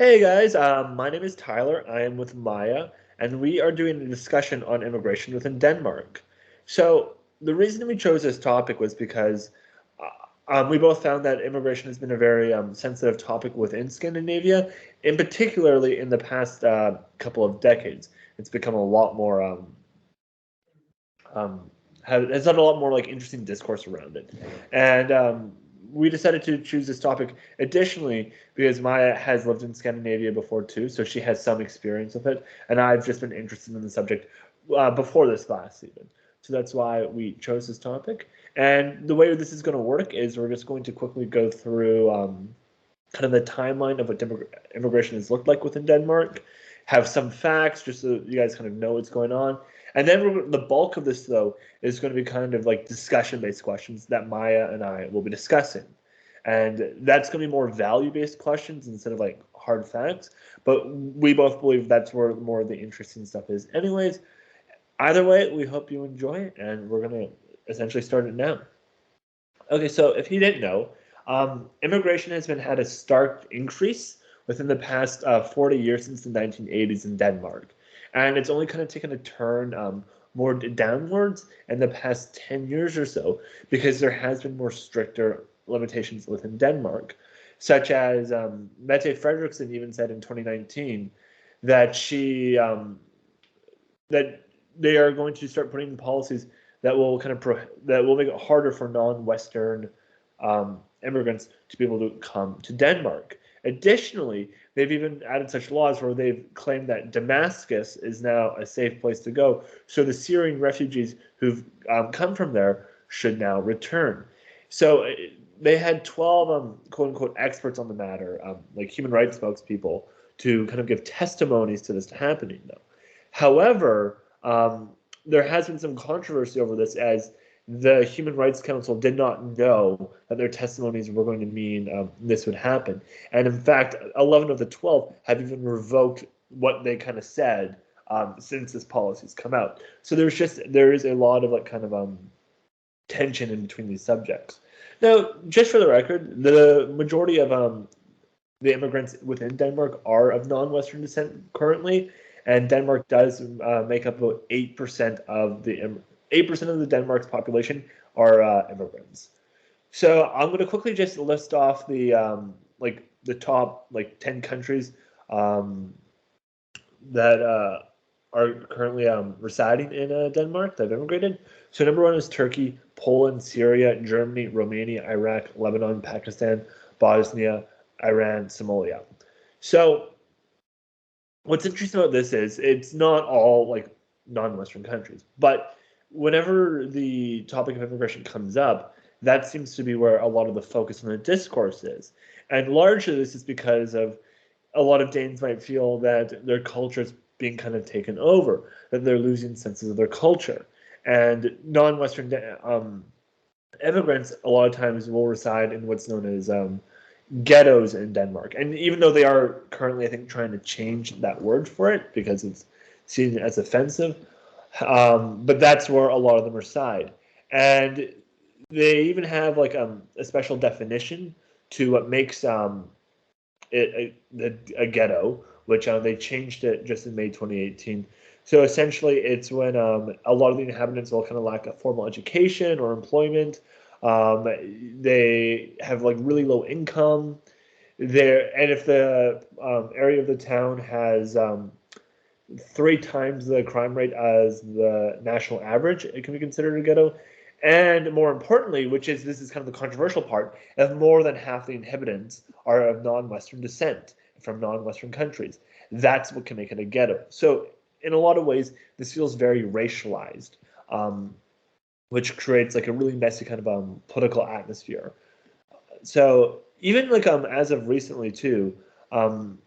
Hey guys, my name is Tyler. I am with Maya, and we are doing a discussion on immigration within Denmark. So, the reason we chose this topic was because we both found that immigration has been a very sensitive topic within Scandinavia, in particularly in the past couple of decades. It's become a lot more um, has had a lot more like interesting discourse around it, and we decided to choose this topic. Additionally, because Maya has lived in Scandinavia before too, so she has some experience with it, and I've just been interested in the subject before this class even. So that's why we chose this topic. And the way this is going to work is we're just going to quickly go through kind of the timeline of what immigration has looked like within Denmark, have some facts just so you guys kind of know what's going on. And then the bulk of this, though, is going to be kind of like discussion-based questions that Maya and I will be discussing. And that's going to be more value-based questions instead of like hard facts. But we both believe that's where more of the interesting stuff is. Anyways, either way, we hope you enjoy it, and we're going to essentially start it now. Okay, so if you didn't know, immigration has been had a stark increase within the past 40 years since the 1980s in Denmark. And it's only kind of taken a turn more downwards in the past 10 years or so because there has been more stricter limitations within Denmark, such as Mette Frederiksen even said in 2019 that that they are going to start putting in policies that will kind of that will make it harder for non-Western immigrants to be able to come to Denmark. Additionally, they've even added such laws where they've claimed that Damascus is now a safe place to go. So the Syrian refugees who've come from there should now return. So they had 12 quote unquote experts on the matter, like human rights spokespeople, to kind of give testimonies to this happening, though. However, there has been some controversy over this as the Human Rights Council did not know that their testimonies were going to mean this would happen. And in fact, 11 of the 12 have even revoked what they kind of said since this policy's come out. So there is a lot of like kind of tension in between these subjects. Now, just for the record, the majority of the immigrants within Denmark are of non-Western descent currently, and Denmark does make up about 8% of the 8% of the Denmark's population are immigrants. So I'm going to quickly just list off the like the top like 10 countries um, that are currently residing in Denmark that have immigrated. So number one is Turkey, Poland, Syria, Germany, Romania, Iraq, Lebanon, Pakistan, Bosnia, Iran, Somalia. So what's interesting about this is it's not all like non-Western countries, but whenever the topic of immigration comes up, that seems to be where a lot of the focus on the discourse is. And largely this is because of a lot of Danes might feel that their culture is being kind of taken over, that they're losing senses of their culture. And non-Western immigrants a lot of times will reside in what's known as ghettos in Denmark. And even though they are currently, I think, trying to change that word for it because it's seen as offensive, but that's where a lot of them reside. And they even have like a special definition to what makes a ghetto, which they changed it just in May 2018. So essentially, it's when a lot of the inhabitants will kind of lack a formal education or employment. Um, they have like really low income. There, and if the area of the town has 3 times the crime rate as the national average, it can be considered a ghetto. And more importantly, which is this is kind of the controversial part, if more than half the inhabitants are of non-Western descent from non-Western countries, that's what can make it a ghetto. So in a lot of ways, this feels very racialized, which creates like a really messy kind of political atmosphere. So even like as of recently too, um,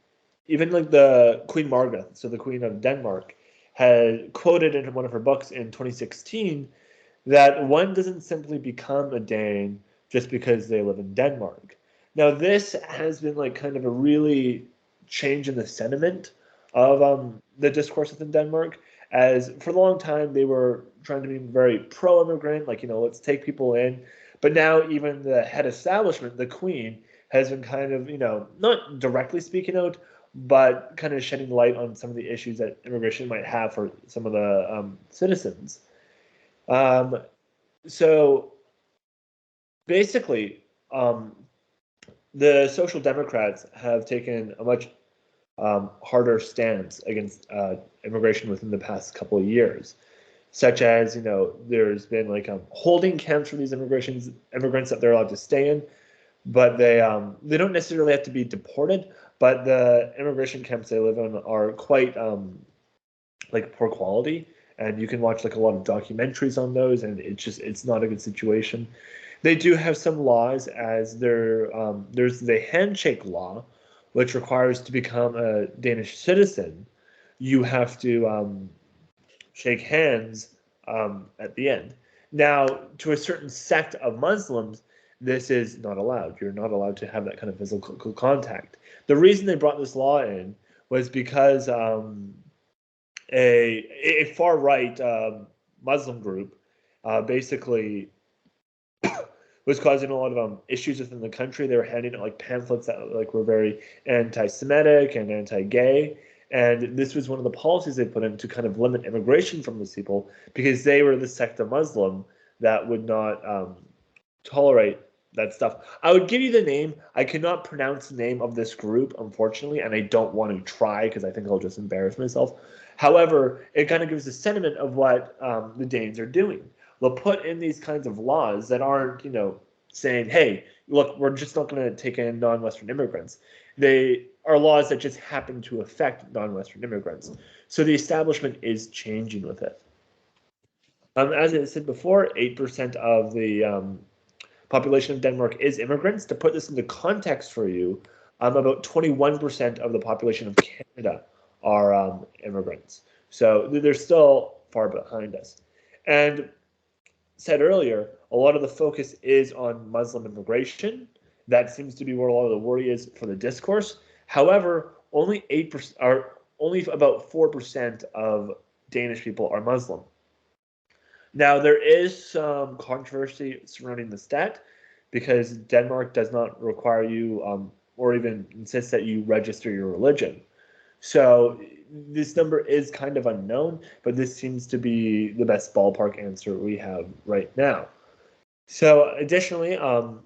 even like the Queen Margaret, so the Queen of Denmark, had quoted in one of her books in 2016 that one doesn't simply become a Dane just because they live in Denmark. Now, this has been like kind of a really change in the sentiment of the discourse within Denmark, as for a long time they were trying to be very pro-immigrant, like, let's take people in. But now even the head establishment, the Queen, has been kind of, not directly speaking out, but kind of shedding light on some of the issues that immigration might have for some of the citizens. So basically, the Social Democrats have taken a much harder stance against immigration within the past couple of years, such as, there's been like holding camps for these immigrants that they're allowed to stay in, but they don't necessarily have to be deported, but the immigration camps they live in are quite like poor quality, and you can watch like a lot of documentaries on those, and it's not a good situation. They do have some laws, as there's the handshake law, which requires to become a Danish citizen, you have to shake hands at the end. Now, to a certain sect of Muslims, this is not allowed. You're not allowed to have that kind of physical contact. The reason they brought this law in was because a far right Muslim group basically was causing a lot of issues within the country. They were handing out like pamphlets that like were very anti-Semitic and anti-gay, and this was one of the policies they put in to kind of limit immigration from those people, because they were the sect of Muslim that would not tolerate that stuff. I would give you the name. I cannot pronounce the name of this group, unfortunately, and I don't want to try because I think I'll just embarrass myself. However, it kind of gives a sentiment of what the Danes are doing. They'll put in these kinds of laws that aren't, saying, hey, look, we're just not going to take in non-Western immigrants. They are laws that just happen to affect non-Western immigrants. So the establishment is changing with it. As I said before, 8% of the population of Denmark is immigrants. To put this into context for you, about 21% of the population of Canada are immigrants. So they're still far behind us. And said earlier, a lot of the focus is on Muslim immigration. That seems to be where a lot of the worry is for the discourse. However, only 8% are only about 4% of Danish people are Muslim. Now, there is some controversy surrounding the stat, because Denmark does not require you or even insist that you register your religion. So this number is kind of unknown, but this seems to be the best ballpark answer we have right now. So additionally, I'm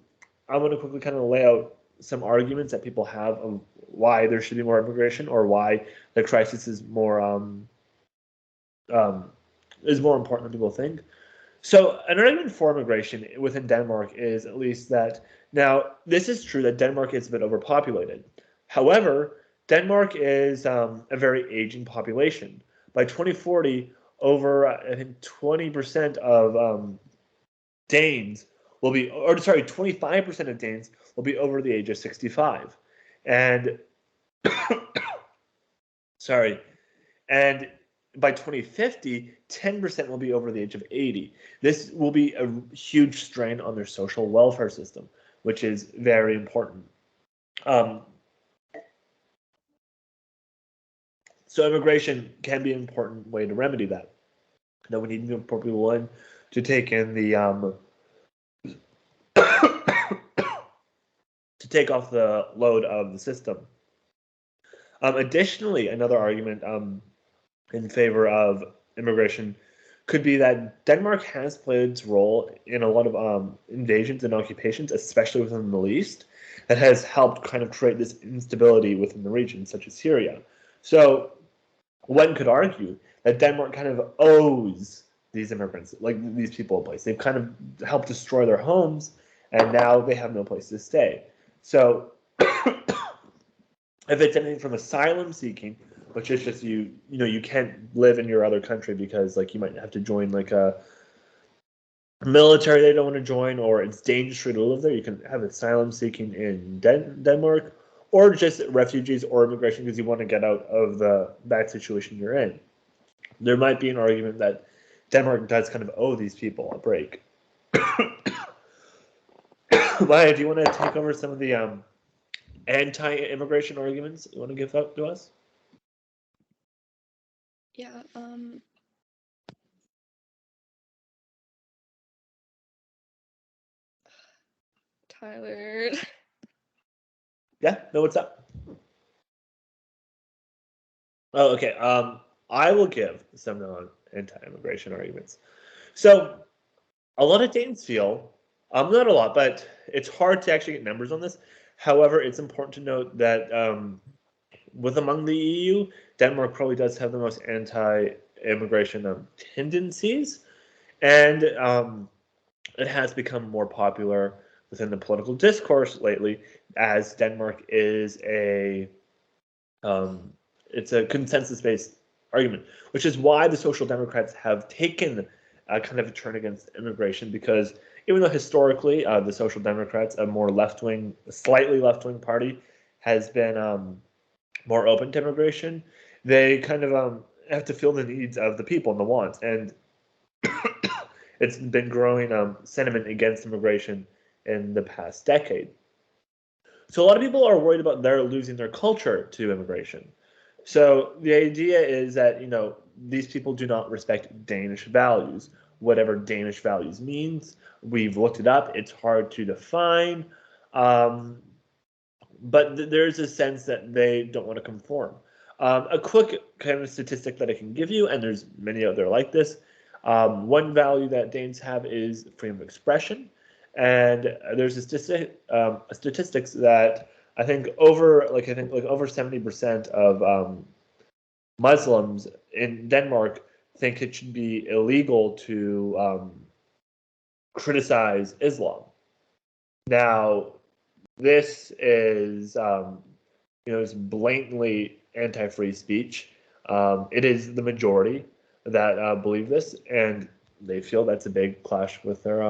going to quickly kind of lay out some arguments that people have of why there should be more immigration, or why the crisis is more important than people think. So an argument for immigration within Denmark is at least that, now this is true that Denmark is a bit overpopulated. However, Denmark is a very aging population. By 2040, over I think 20% of Danes will be, or sorry, 25% of Danes will be over the age of 65, and sorry, and by 2050, 10% will be over the age of 80. This will be a huge strain on their social welfare system, which is very important. So immigration can be an important way to remedy that. Now we need more people in to take in the to take off the load of the system. Additionally, another argument in favor of immigration could be that Denmark has played its role in a lot of invasions and occupations, especially within the Middle East, that has helped kind of create this instability within the region, such as Syria. So one could argue that Denmark kind of owes these immigrants, like these people, a place. They've kind of helped destroy their homes, and now they have no place to stay. So if it's anything from asylum seeking, which is just you can't live in your other country because like you might have to join like a military they don't want to join, or it's dangerous for you to live there, you can have asylum seeking in Denmark, or just refugees or immigration because you want to get out of the bad situation you're in. There might be an argument that Denmark does kind of owe these people a break. Maya, do you want to take over some of the anti-immigration arguments you want to give up to us? Yeah, Tyler. Yeah, no, what's up? Oh, okay. I will give some anti-immigration arguments. So a lot of Danes feel, not a lot, but it's hard to actually get numbers on this. However, it's important to note that with among the EU, Denmark probably does have the most anti-immigration tendencies, and it has become more popular within the political discourse lately, as Denmark is um, it's a consensus-based argument, which is why the Social Democrats have taken a kind of a turn against immigration, because even though historically the Social Democrats, a more left-wing, slightly left-wing party, has been more open to immigration, they kind of have to fill the needs of the people and the wants, and it's been growing sentiment against immigration in the past decade. So a lot of people are worried about their losing their culture to immigration. So the idea is that these people do not respect Danish values, whatever Danish values means. We've looked it up; it's hard to define, um, but there's a sense that they don't want to conform. A quick kind of statistic that I can give you, and there's many other like this. One value that Danes have is freedom of expression, and there's a statistics that I think over 70% of Muslims in Denmark think it should be illegal to criticize Islam. Now, this is blatantly anti-free speech. It is the majority that believe this, and they feel that's a big clash with their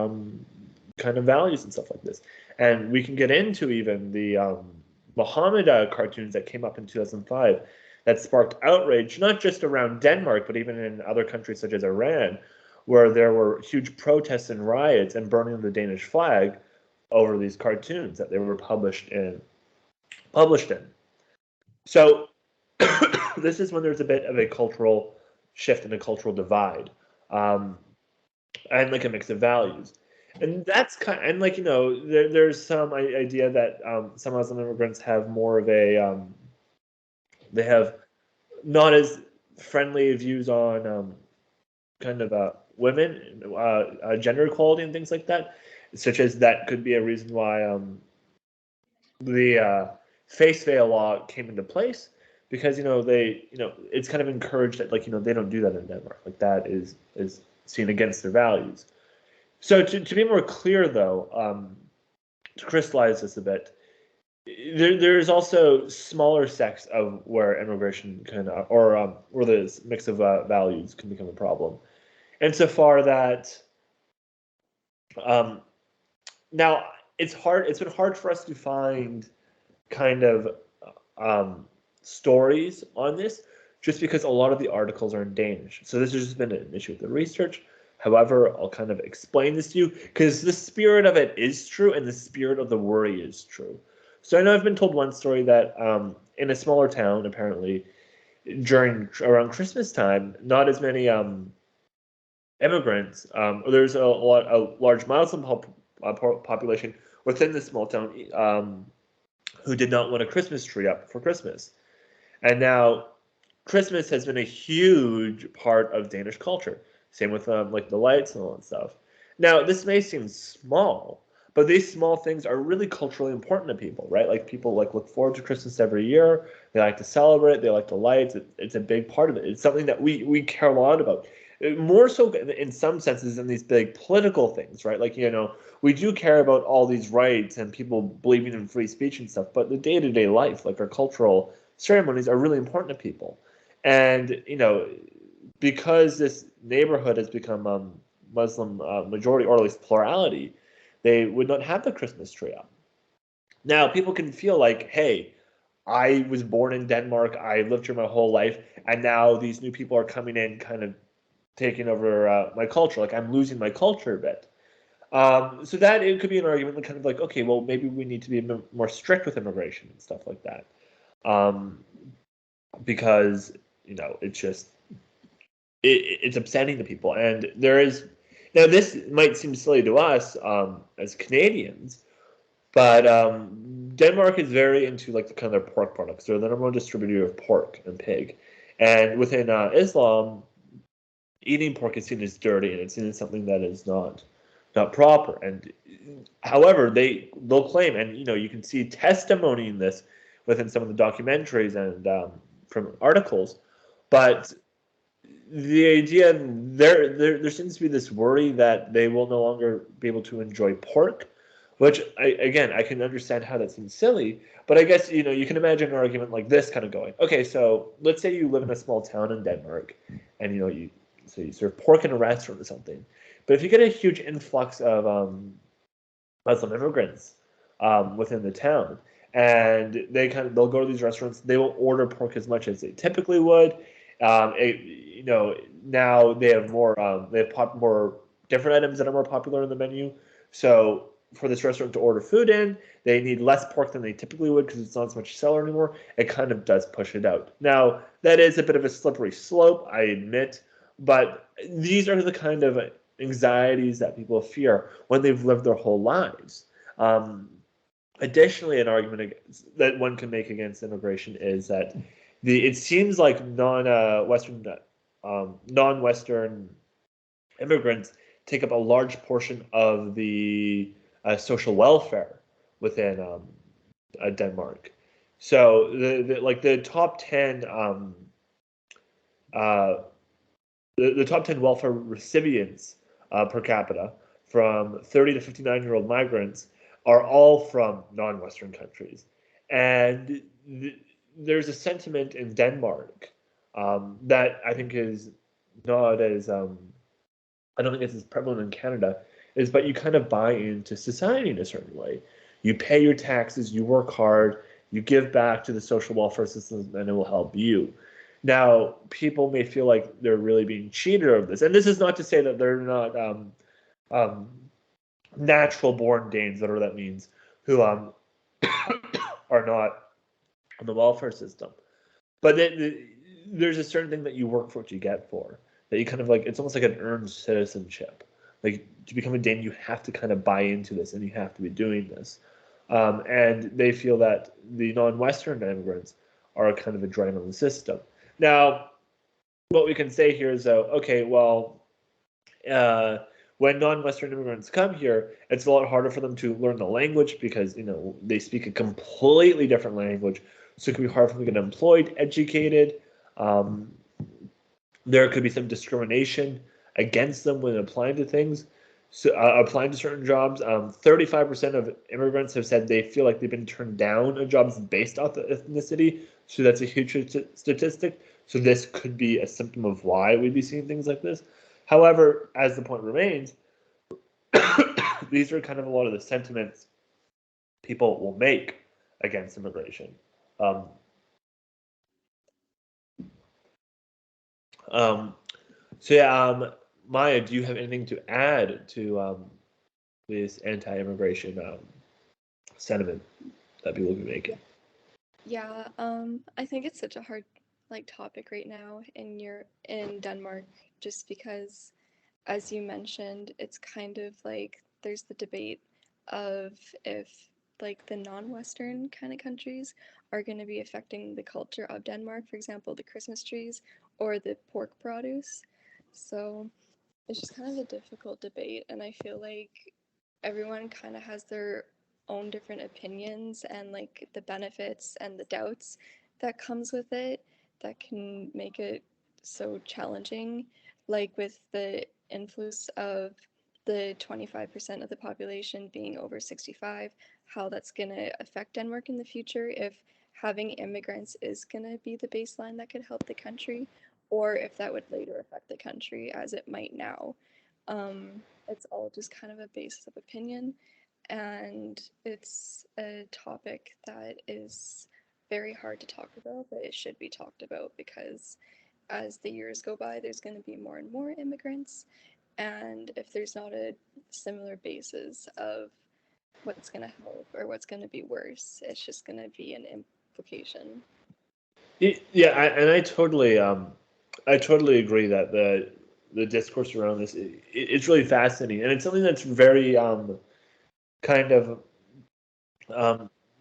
kind of values and stuff like this. And we can get into even the Muhammad cartoons that came up in 2005 that sparked outrage, not just around Denmark, but even in other countries such as Iran, where there were huge protests and riots and burning of the Danish flag over these cartoons that they were published in. So this is when there's a bit of a cultural shift and a cultural divide, um, and like a mix of values. And that's and there's some idea that some Muslim immigrants have more of they have not as friendly views on kind of women, gender equality and things like that, such as that could be a reason why the face veil law came into place, because it's kind of encouraged that they don't do that in Denmark, like that is seen against their values. So to be more clear though, to crystallize this a bit, there's also smaller sects of where immigration can or where this mix of values can become a problem, insofar that um, now it's been hard for us to find kind of um, stories on this, just because a lot of the articles are in Danish. So this has just been an issue with the research. However, I'll kind of explain this to you, because the spirit of it is true and the spirit of the worry is true. So I know I've been told one story that in a smaller town, apparently, around Christmas time, not as many immigrants. There's a large Muslim population within the small town who did not want a Christmas tree up for Christmas. And now Christmas has been a huge part of Danish culture. Same with like the lights and all that stuff. Now, this may seem small, but these small things are really culturally important to people, right? Like people look forward to Christmas every year. They like to celebrate. They like the lights. It's a big part of it. It's something that we care a lot about. More so in some senses than these big political things, right? Like, we do care about all these rights and people believing in free speech and stuff, but the day-to-day life, like our cultural ceremonies, are really important to people. And, because this neighborhood has become Muslim majority, or at least plurality, they would not have the Christmas tree up. Now, people can feel like, hey, I was born in Denmark, I lived here my whole life, and now these new people are coming in, kind of taking over my culture. Like, I'm losing my culture a bit. So that it could be an argument, kind of like, okay, well, maybe we need to be more strict with immigration and stuff like that, because it's just it's upsetting to people. And there is now, this might seem silly to us as Canadians, but Denmark is very into like the kind of their pork products. They're the number one distributor of pork and pig, And within Islam, eating pork is seen as dirty, and it's seen as something that is not proper. And however, they'll claim, and you can see testimony in this within some of the documentaries and from articles, but the idea there seems to be this worry that they will no longer be able to enjoy pork, which I can understand how that seems silly, but I guess you can imagine an argument like this kind of going, okay, so let's say you live in a small town in Denmark, and you serve pork in a restaurant or something, but if you get a huge influx of Muslim immigrants within the town, and they'll go to these restaurants, they won't order pork as much as they typically would. Now they have more more different items that are more popular in the menu. So for this restaurant to order food in, they need less pork than they typically would because it's not as much seller anymore. It kind of does push it out. Now that is a bit of a slippery slope, I admit, but these are the kind of anxieties that people fear when they've lived their whole lives. Additionally, an argument that one can make against immigration is that it seems like non-Western immigrants take up a large portion of the social welfare within Denmark. So the top 10 the top 10 welfare recipients per capita from 30 to 59-year-old migrants are all from non-Western countries. And there's a sentiment in Denmark that I think is not as, I don't think it's as prevalent in Canada, but you kind of buy into society in a certain way. You pay your taxes, you work hard, you give back to the social welfare system, and it will help you. Now, people may feel like they're really being cheated of this. And this is not to say that they're not natural born Danes, whatever that means, who are not on the welfare system. But there's a certain thing that you work for, what you get for. That you kind of it's almost like an earned citizenship. Like to become a Dane, you have to kind of buy into this and you have to be doing this. And they feel that the non-Western immigrants are kind of a drain on the system. Now, what we can say here is, okay, well, when non-Western immigrants come here, it's a lot harder for them to learn the language because, they speak a completely different language. So it can be hard for them to get employed, educated. There could be some discrimination against them when applying to things. So applying to certain jobs, 35% of immigrants have said they feel like they've been turned down on jobs based off the ethnicity. So that's a huge statistic. So this could be a symptom of why we'd be seeing things like this. However, as the point remains, these are kind of a lot of the sentiments people will make against immigration. Maya, do you have anything to add to this anti-immigration sentiment that people will be making? Yeah, I think it's such a hard topic right now in Denmark, just because, as you mentioned, it's kind of like there's the debate of if the non-Western kind of countries are going to be affecting the culture of Denmark, for example, the Christmas trees or the pork produce. So it's just kind of a difficult debate, and I feel like everyone kind of has their own different opinions and the benefits and the doubts that comes with it that can make it so challenging, like with the influence of the 25% of the population being over 65, how that's going to affect Denmark in the future, if having immigrants is going to be the baseline that could help the country, or if that would later affect the country as it might now. It's all just kind of a basis of opinion, and it's a topic that is very hard to talk about, but it should be talked about because as the years go by, there's going to be more and more immigrants, and if there's not a similar basis of what's going to help or what's going to be worse, it's just going to be an implication. Yeah, I totally agree that the discourse around this it's really fascinating, and it's something that's very kind of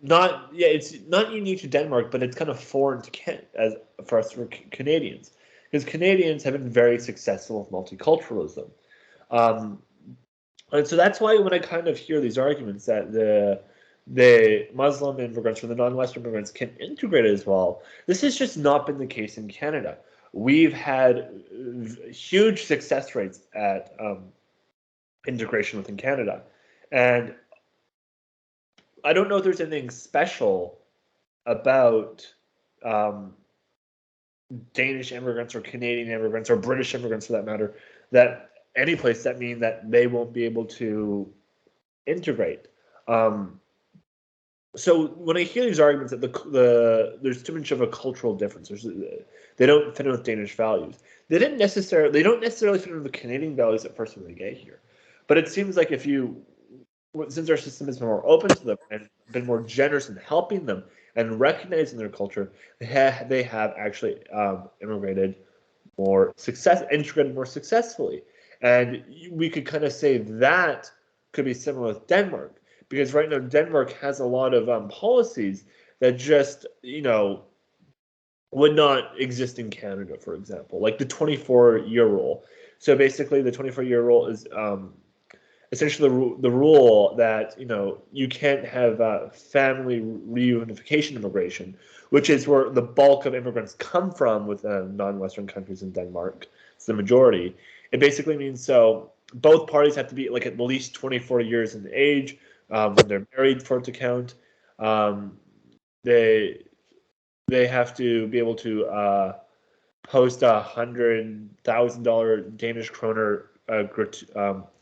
it's not unique to Denmark, but it's kind of foreign to as for us for Canadians, because Canadians have been very successful with multiculturalism. And so that's why when I kind of hear these arguments that the Muslim immigrants or the non-Western immigrants can integrate as well, this has just not been the case in Canada. We've had huge success rates at integration within Canada, and I don't know if there's anything special about Danish immigrants or Canadian immigrants or British immigrants for that matter, that any place that mean that they won't be able to integrate. So when I hear these arguments that there's too much of a cultural difference, they don't fit in with Danish values. They don't necessarily fit in with the Canadian values at first when they get here. But it seems like since our system has been more open to them and been more generous in helping them and recognizing their culture, they have actually integrated more successfully. And we could kind of say that could be similar with Denmark, because right now Denmark has a lot of policies that just, would not exist in Canada, for example, like the 24-year rule. So basically the 24-year rule is essentially the rule that you can't have family reunification immigration, which is where the bulk of immigrants come from with non-Western countries in Denmark. It's the majority. It basically means so both parties have to be like at least 24 years in age when they're married for it to count. They have to be able to post $100,000 Danish kroner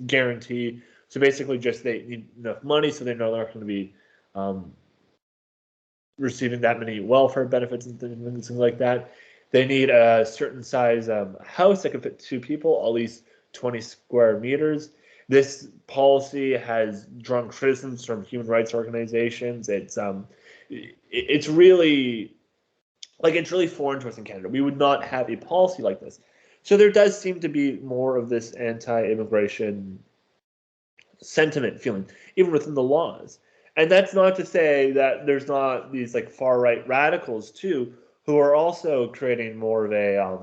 guarantee. So basically, just they need enough money, so they know they're not going to be receiving that many welfare benefits and things like that. They need a certain size house that can fit 2 people, at least 20 square meters. This policy has drawn criticisms from human rights organizations. It's really foreign to us in Canada. We would not have a policy like this. So there does seem to be more of this anti-immigration sentiment feeling, even within the laws. And that's not to say that there's not these like far-right radicals too, who are also creating more of a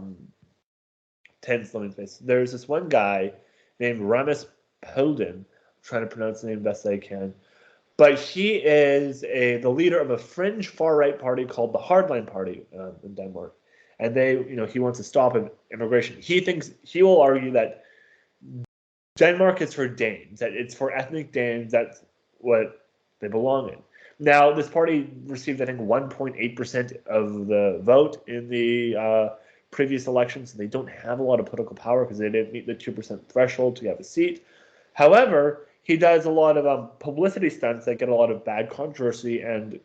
tense living space. There's this one guy named Ramus Paludan, I'm trying to pronounce the name best I can, but he is the leader of a fringe far-right party called the Hardline Party in Denmark. And he wants to stop immigration. He will argue that Denmark is for Danes, that it's for ethnic Danes, that's what they belong in. Now, this party received, I think, 1.8% of the vote in the previous election, so they don't have a lot of political power because they didn't meet the 2% threshold to have a seat. However, he does a lot of publicity stunts that get a lot of bad controversy and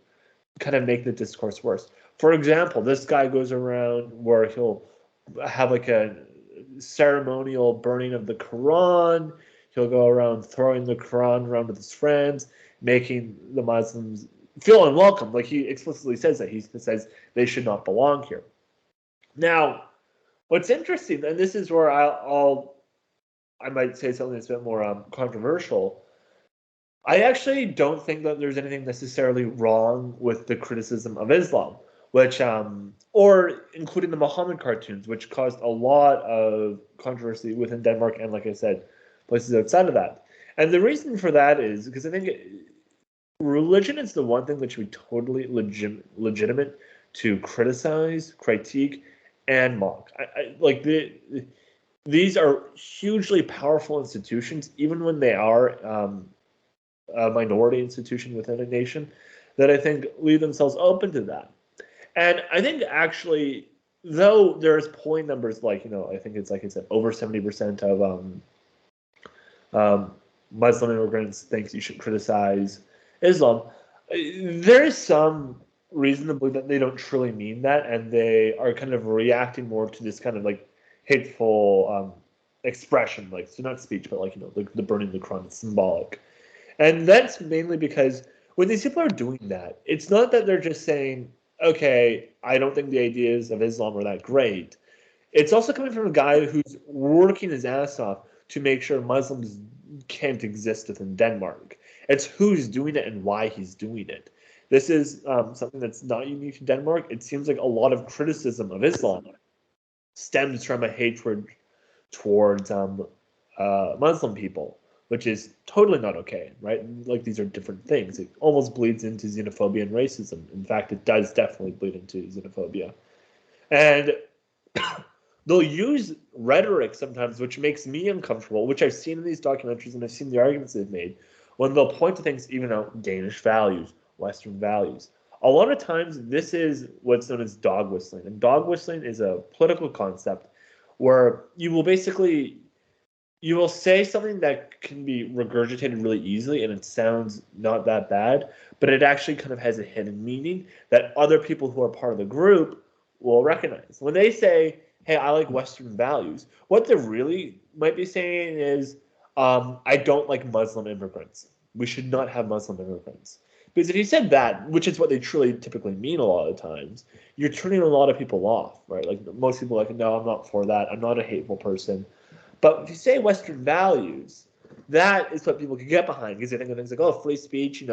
kind of make the discourse worse. For example, this guy goes around where he'll have like a ceremonial burning of the Quran. He'll go around throwing the Quran around with his friends, making the Muslims feel unwelcome. Like he explicitly says that. He says they should not belong here. Now, what's interesting, and this is where I might say something that's a bit more controversial. I actually don't think that there's anything necessarily wrong with the criticism of Islam, which, or including the Muhammad cartoons, which caused a lot of controversy within Denmark and, like I said, places outside of that. And the reason for that is because I think religion is the one thing that should be totally legitimate to criticize, critique, and mock. These are hugely powerful institutions, even when they are a minority institution within a nation, that I think leave themselves open to that. And I think actually, though there's polling numbers like, I think it's like I said, over 70% of Muslim immigrants thinks you should criticize Islam. There is some reason to believe that they don't truly mean that, and they are kind of reacting more to this kind of like hateful expression, like, so not speech, but like, like the burning the Quran, it's symbolic. And that's mainly because when these people are doing that, it's not that they're just saying, okay, I don't think the ideas of Islam are that great. It's also coming from a guy who's working his ass off to make sure Muslims can't exist within Denmark. It's who's doing it and why he's doing it. This is something that's not unique to Denmark. It seems like a lot of criticism of Islam stems from a hatred towards Muslim people, which is totally not okay, right? Like, these are different things. It almost bleeds into xenophobia and racism. In fact, it does definitely bleed into xenophobia. And they'll use rhetoric sometimes, which makes me uncomfortable, which I've seen in these documentaries and I've seen the arguments they've made, when they'll point to things, even out Danish values, Western values. A lot of times, this is what's known as dog whistling. And dog whistling is a political concept where you will say something that can be regurgitated really easily and it sounds not that bad, but it actually kind of has a hidden meaning that other people who are part of the group will recognize. When they say, hey, I like Western values, what they really might be saying is, I don't like Muslim immigrants. We should not have Muslim immigrants. Because if you said that, which is what they truly typically mean a lot of times, you're turning a lot of people off, right? Like, most people are like, no, I'm not for that. I'm not a hateful person. But if you say Western values, that is what people can get behind, because they think of things like, oh, free speech,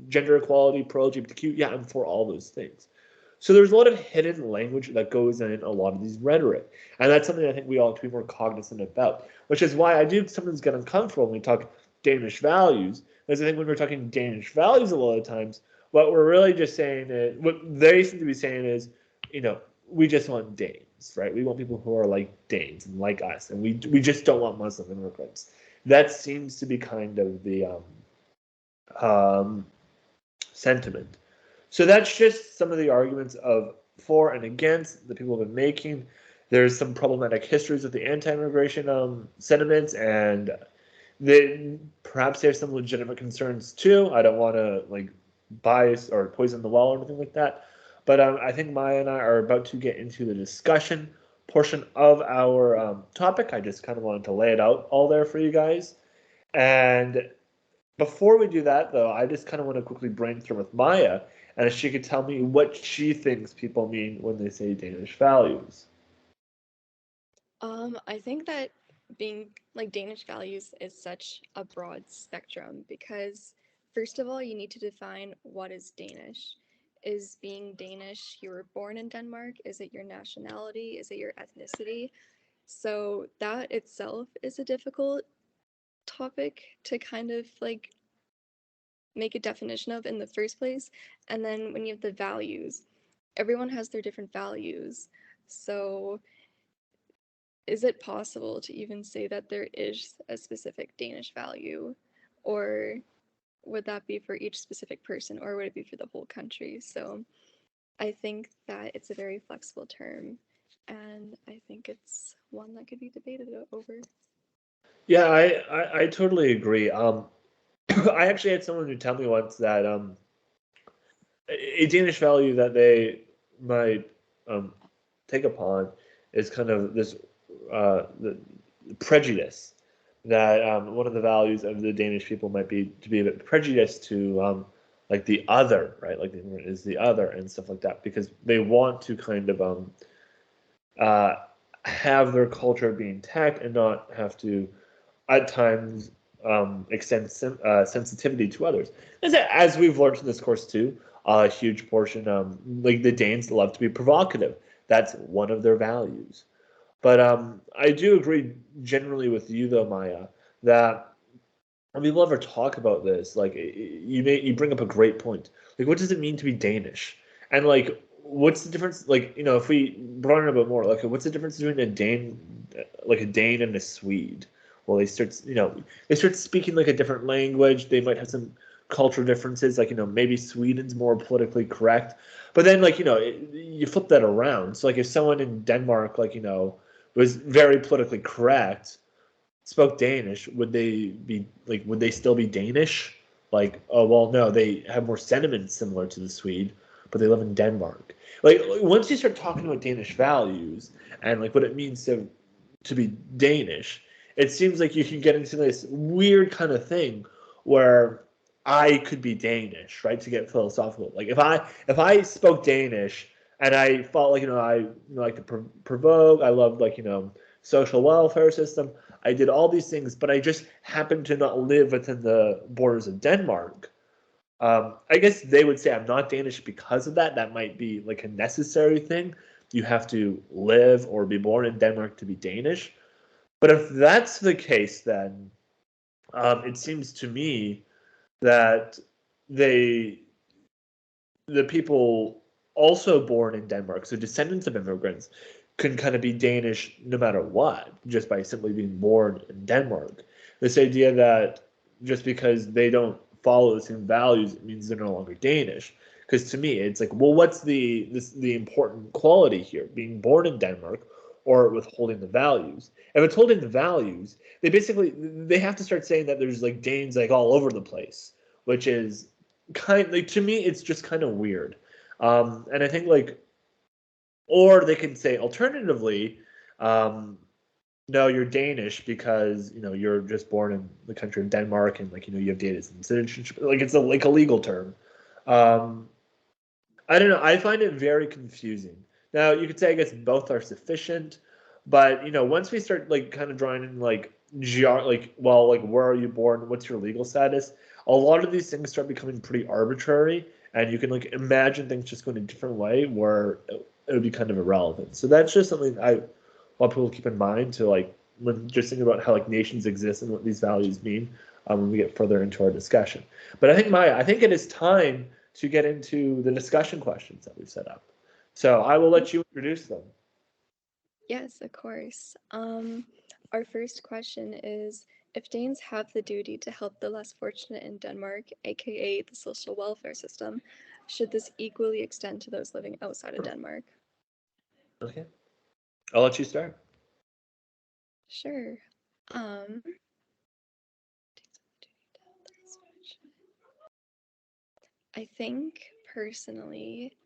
gender equality, pro-LGBTQ. Yeah, I'm for all those things. So there's a lot of hidden language that goes in a lot of these rhetoric. And that's something I think we all have to be more cognizant about, which is why I do sometimes get uncomfortable when we talk Danish values. Because I think when we're talking Danish values a lot of times, what we're really just saying is, what they seem to be saying is, we just want Danes, right? We want people who are like Danes and like us, and we just don't want Muslim immigrants. That seems to be kind of the sentiment. So that's just some of the arguments of for and against that people have been making. There's some problematic histories of the anti-immigration sentiments, and perhaps there's some legitimate concerns too. I don't want to bias or poison the well or anything like that. But I think Maya and I are about to get into the discussion portion of our topic. I just kind of wanted to lay it out all there for you guys. And before we do that, though, I just kind of want to quickly brainstorm with Maya, and if she could tell me what she thinks people mean when they say Danish values. I think that being Danish values is such a broad spectrum because, first of all, you need to define what is Danish. Is being Danish you were born in Denmark? Is it your nationality? Is it your ethnicity? So that itself is a difficult topic to kind of make a definition of in the first place. And then when you have the values, everyone has their different values. So is it possible to even say that there is a specific Danish value, or would that be for each specific person, or would it be for the whole country? So I think that it's a very flexible term, and I think it's one that could be debated over. Yeah, I totally agree. I actually had someone who tell me once that a Danish value that they might take upon is kind of this the prejudice that one of the values of the Danish people might be to be a bit prejudiced to the other, right? Like the immigrant is the other and stuff like that, because they want to kind of have their culture be intact and not have to at times extend sensitivity to others. As we've learned in this course too, a huge portion, like the Danes love to be provocative. That's one of their values. But I do agree generally with you, though, Maya, that when people ever talk about this, you bring up a great point. Like, what does it mean to be Danish? And what's the difference? If we broaden it a bit more, what's the difference between a Dane and a Swede? Well, they start speaking a different language. They might have some cultural differences. Maybe Sweden's more politically correct, but then you flip that around. So if someone in Denmark was very politically correct, spoke Danish, would they still be Danish? Oh well, no, they have more sentiments similar to the Swede, but they live in Denmark. Once you start talking about Danish values and what it means to be Danish, it seems like you can get into this weird kind of thing where I could be Danish, right? To get philosophical. If I spoke Danish and I felt I like to provoke, I loved social welfare system. I did all these things, but I just happened to not live within the borders of Denmark. I guess they would say I'm not Danish because of that. That might be like a necessary thing. You have to live or be born in Denmark to be Danish. But if that's the case, then it seems to me that the people also born in Denmark, so descendants of immigrants, can kind of be Danish no matter what, just by simply being born in Denmark. This idea that just because they don't follow the same values, it means they're no longer Danish. Because to me, it's like, well, what's the important quality here? Being born in Denmark or withholding the values? If it's holding the values, they have to start saying that there's like Danes like all over the place, which is kind like to me it's just kind of weird. And I think like, or they can say alternatively, um, no, you're Danish because you're just born in the country of Denmark and like you have Danish citizenship. Like it's like a legal term. Um, I don't know. I find it very confusing. Now you could say I guess both are sufficient, but once we start like kind of drawing in like like where are you born? What's your legal status? A lot of these things start becoming pretty arbitrary, and you can like imagine things just going a different way where it would be kind of irrelevant. So that's just something I want people to keep in mind to like when just thinking about how like nations exist and what these values mean when we get further into our discussion. But I think Maya, I think it is time to get into the discussion questions that we've set up. So I will let you introduce them. Yes, of course. Our first question is, if Danes have the duty to help the less fortunate in Denmark, aka the social welfare system, should this equally extend to those living outside of Denmark? Okay. I'll let you start. Sure. I think personally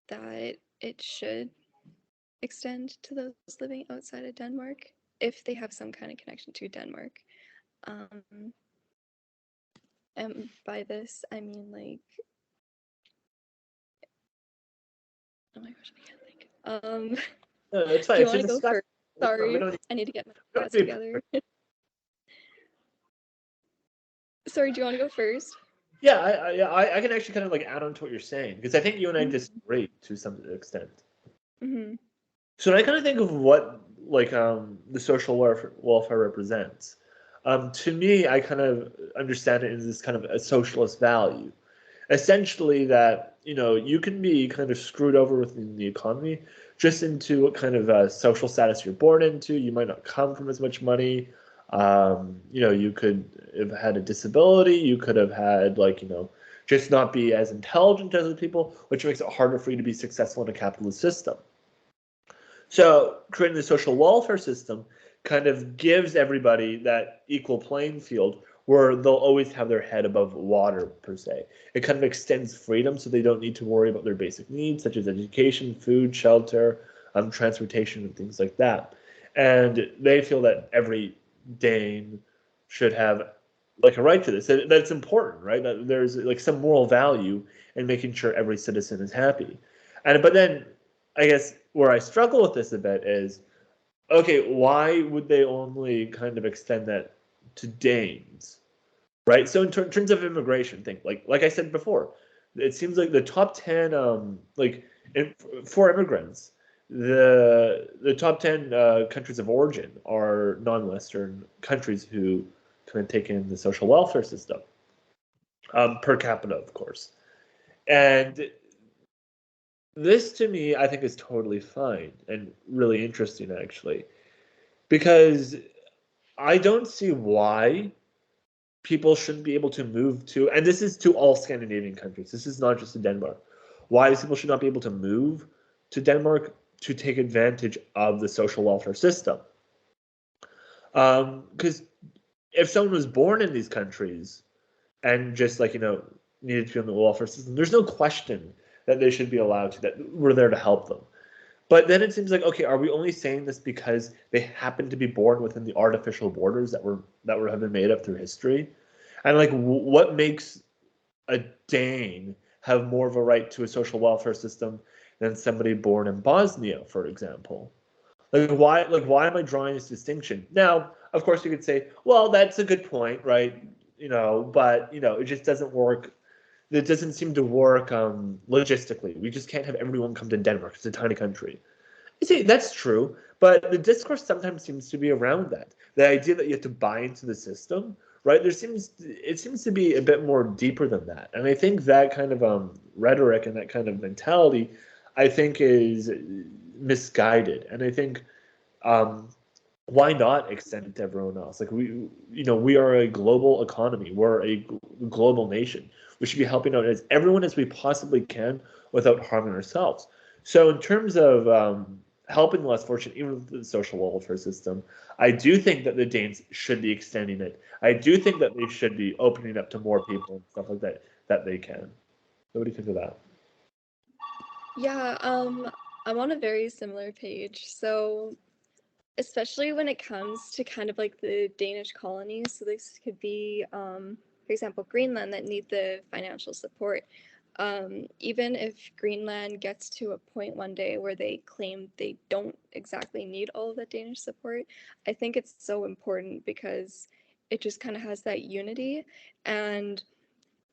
that it should extend to those living outside of Denmark if they have some kind of connection to Denmark. And by this, I mean like, oh my gosh, I can't think. No, it's fine. Do you It's a want to go discussion. first? Sorry, don't I need to get my don't thoughts be- together. Sorry, do you want to go first? Yeah, I can actually kind of like add on to what you're saying because I think you and I disagree to some extent. Mm-hmm. So when I kind of think of what like the social welfare represents, to me, I kind of understand it as this kind of a socialist value. Essentially, that you can be kind of screwed over within the economy just into what kind of social status you're born into. You might not come from as much money. You could have had a disability. You could have had like just not be as intelligent as other people, which makes it harder for you to be successful in a capitalist system. So creating the social welfare system kind of gives everybody that equal playing field where they'll always have their head above water, per se. It kind of extends freedom so they don't need to worry about their basic needs, such as education, food, shelter, transportation, and things like that. And they feel that every Dane should have like a right to this. That's important, right? That there's like some moral value in making sure every citizen is happy. But then I guess where I struggle with this a bit is, okay, why would they only kind of extend that to Danes, right? So in terms of immigration, think like I said before, it seems like the top 10, for immigrants, the top 10 countries of origin are non-Western countries who kind of take in the social welfare system, per capita, of course. And this to me, I think is totally fine and really interesting, actually, because I don't see why people shouldn't be able to move to, and this is to all Scandinavian countries. This is not just to Denmark. Why people should not be able to move to Denmark to take advantage of the social welfare system. Because if someone was born in these countries and just like, needed to be on the welfare system, there's no question that they should be allowed to, that we're there to help them. But then it seems like, okay, are we only saying this because they happen to be born within the artificial borders that have been made up through history? And like, what makes a Dane have more of a right to a social welfare system than somebody born in Bosnia, for example? Why am I drawing this distinction? Now, of course, you could say, well, that's a good point, right? But it just doesn't work that doesn't seem to work logistically. We just can't have everyone come to Denmark. It's a tiny country. You see, that's true, but the discourse sometimes seems to be around that. The idea that you have to buy into the system, right? It seems to be a bit more deeper than that. And I think that kind of rhetoric and that kind of mentality, I think, is misguided. And I think um, why not extend it to everyone else? Like we are a global economy. We're a global nation. We should be helping out as everyone as we possibly can without harming ourselves. So in terms of helping the less fortunate, even with the social welfare system, I do think that the Danes should be extending it. I do think that they should be opening up to more people and stuff like that that they can. So what do you think of that? Yeah, I'm on a very similar page. So especially when it comes to kind of like the Danish colonies. So this could be, for example, Greenland that need the financial support. Even if Greenland gets to a point one day where they claim they don't exactly need all of that Danish support, I think it's so important because it just kind of has that unity. And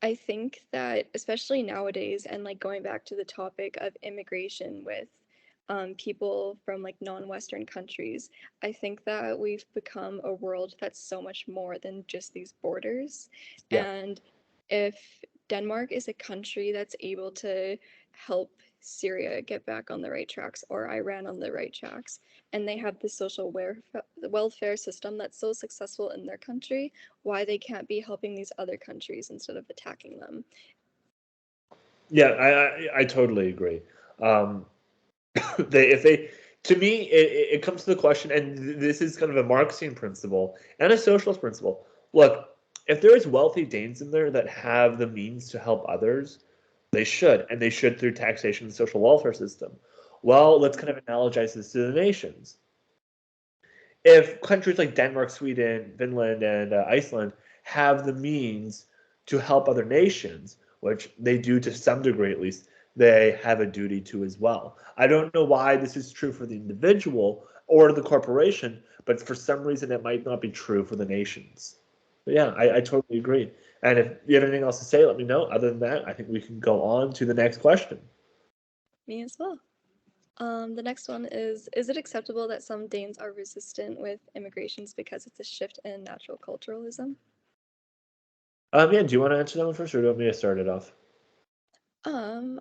I think that especially nowadays, and like going back to the topic of immigration with people from like non-Western countries, I think that we've become a world that's so much more than just these borders. Yeah. And if Denmark is a country that's able to help Syria get back on the right tracks or Iran on the right tracks, and they have the social welfare system that's so successful in their country, why they can't be helping these other countries instead of attacking them. Yeah, I totally agree. Um, if they to me it comes to the question, and this is kind of a Marxian principle and a socialist principle. Look, if there is wealthy Danes in there that have the means to help others, they should, and they should through taxation and social welfare system. Well, let's kind of analogize this to the nations. If countries like Denmark, Sweden, Finland, and Iceland have the means to help other nations, which they do to some degree at least, they have a duty to as well. I don't know why this is true for the individual or the corporation, but for some reason it might not be true for the nations. But yeah, I totally agree. And if you have anything else to say, let me know. Other than that, I think we can go on to the next question. Me as well. The next one is it acceptable that some Danes are resistant with immigrations because it's a shift in natural culturalism? Yeah, do you want to answer that one first, or do you want me to start it off?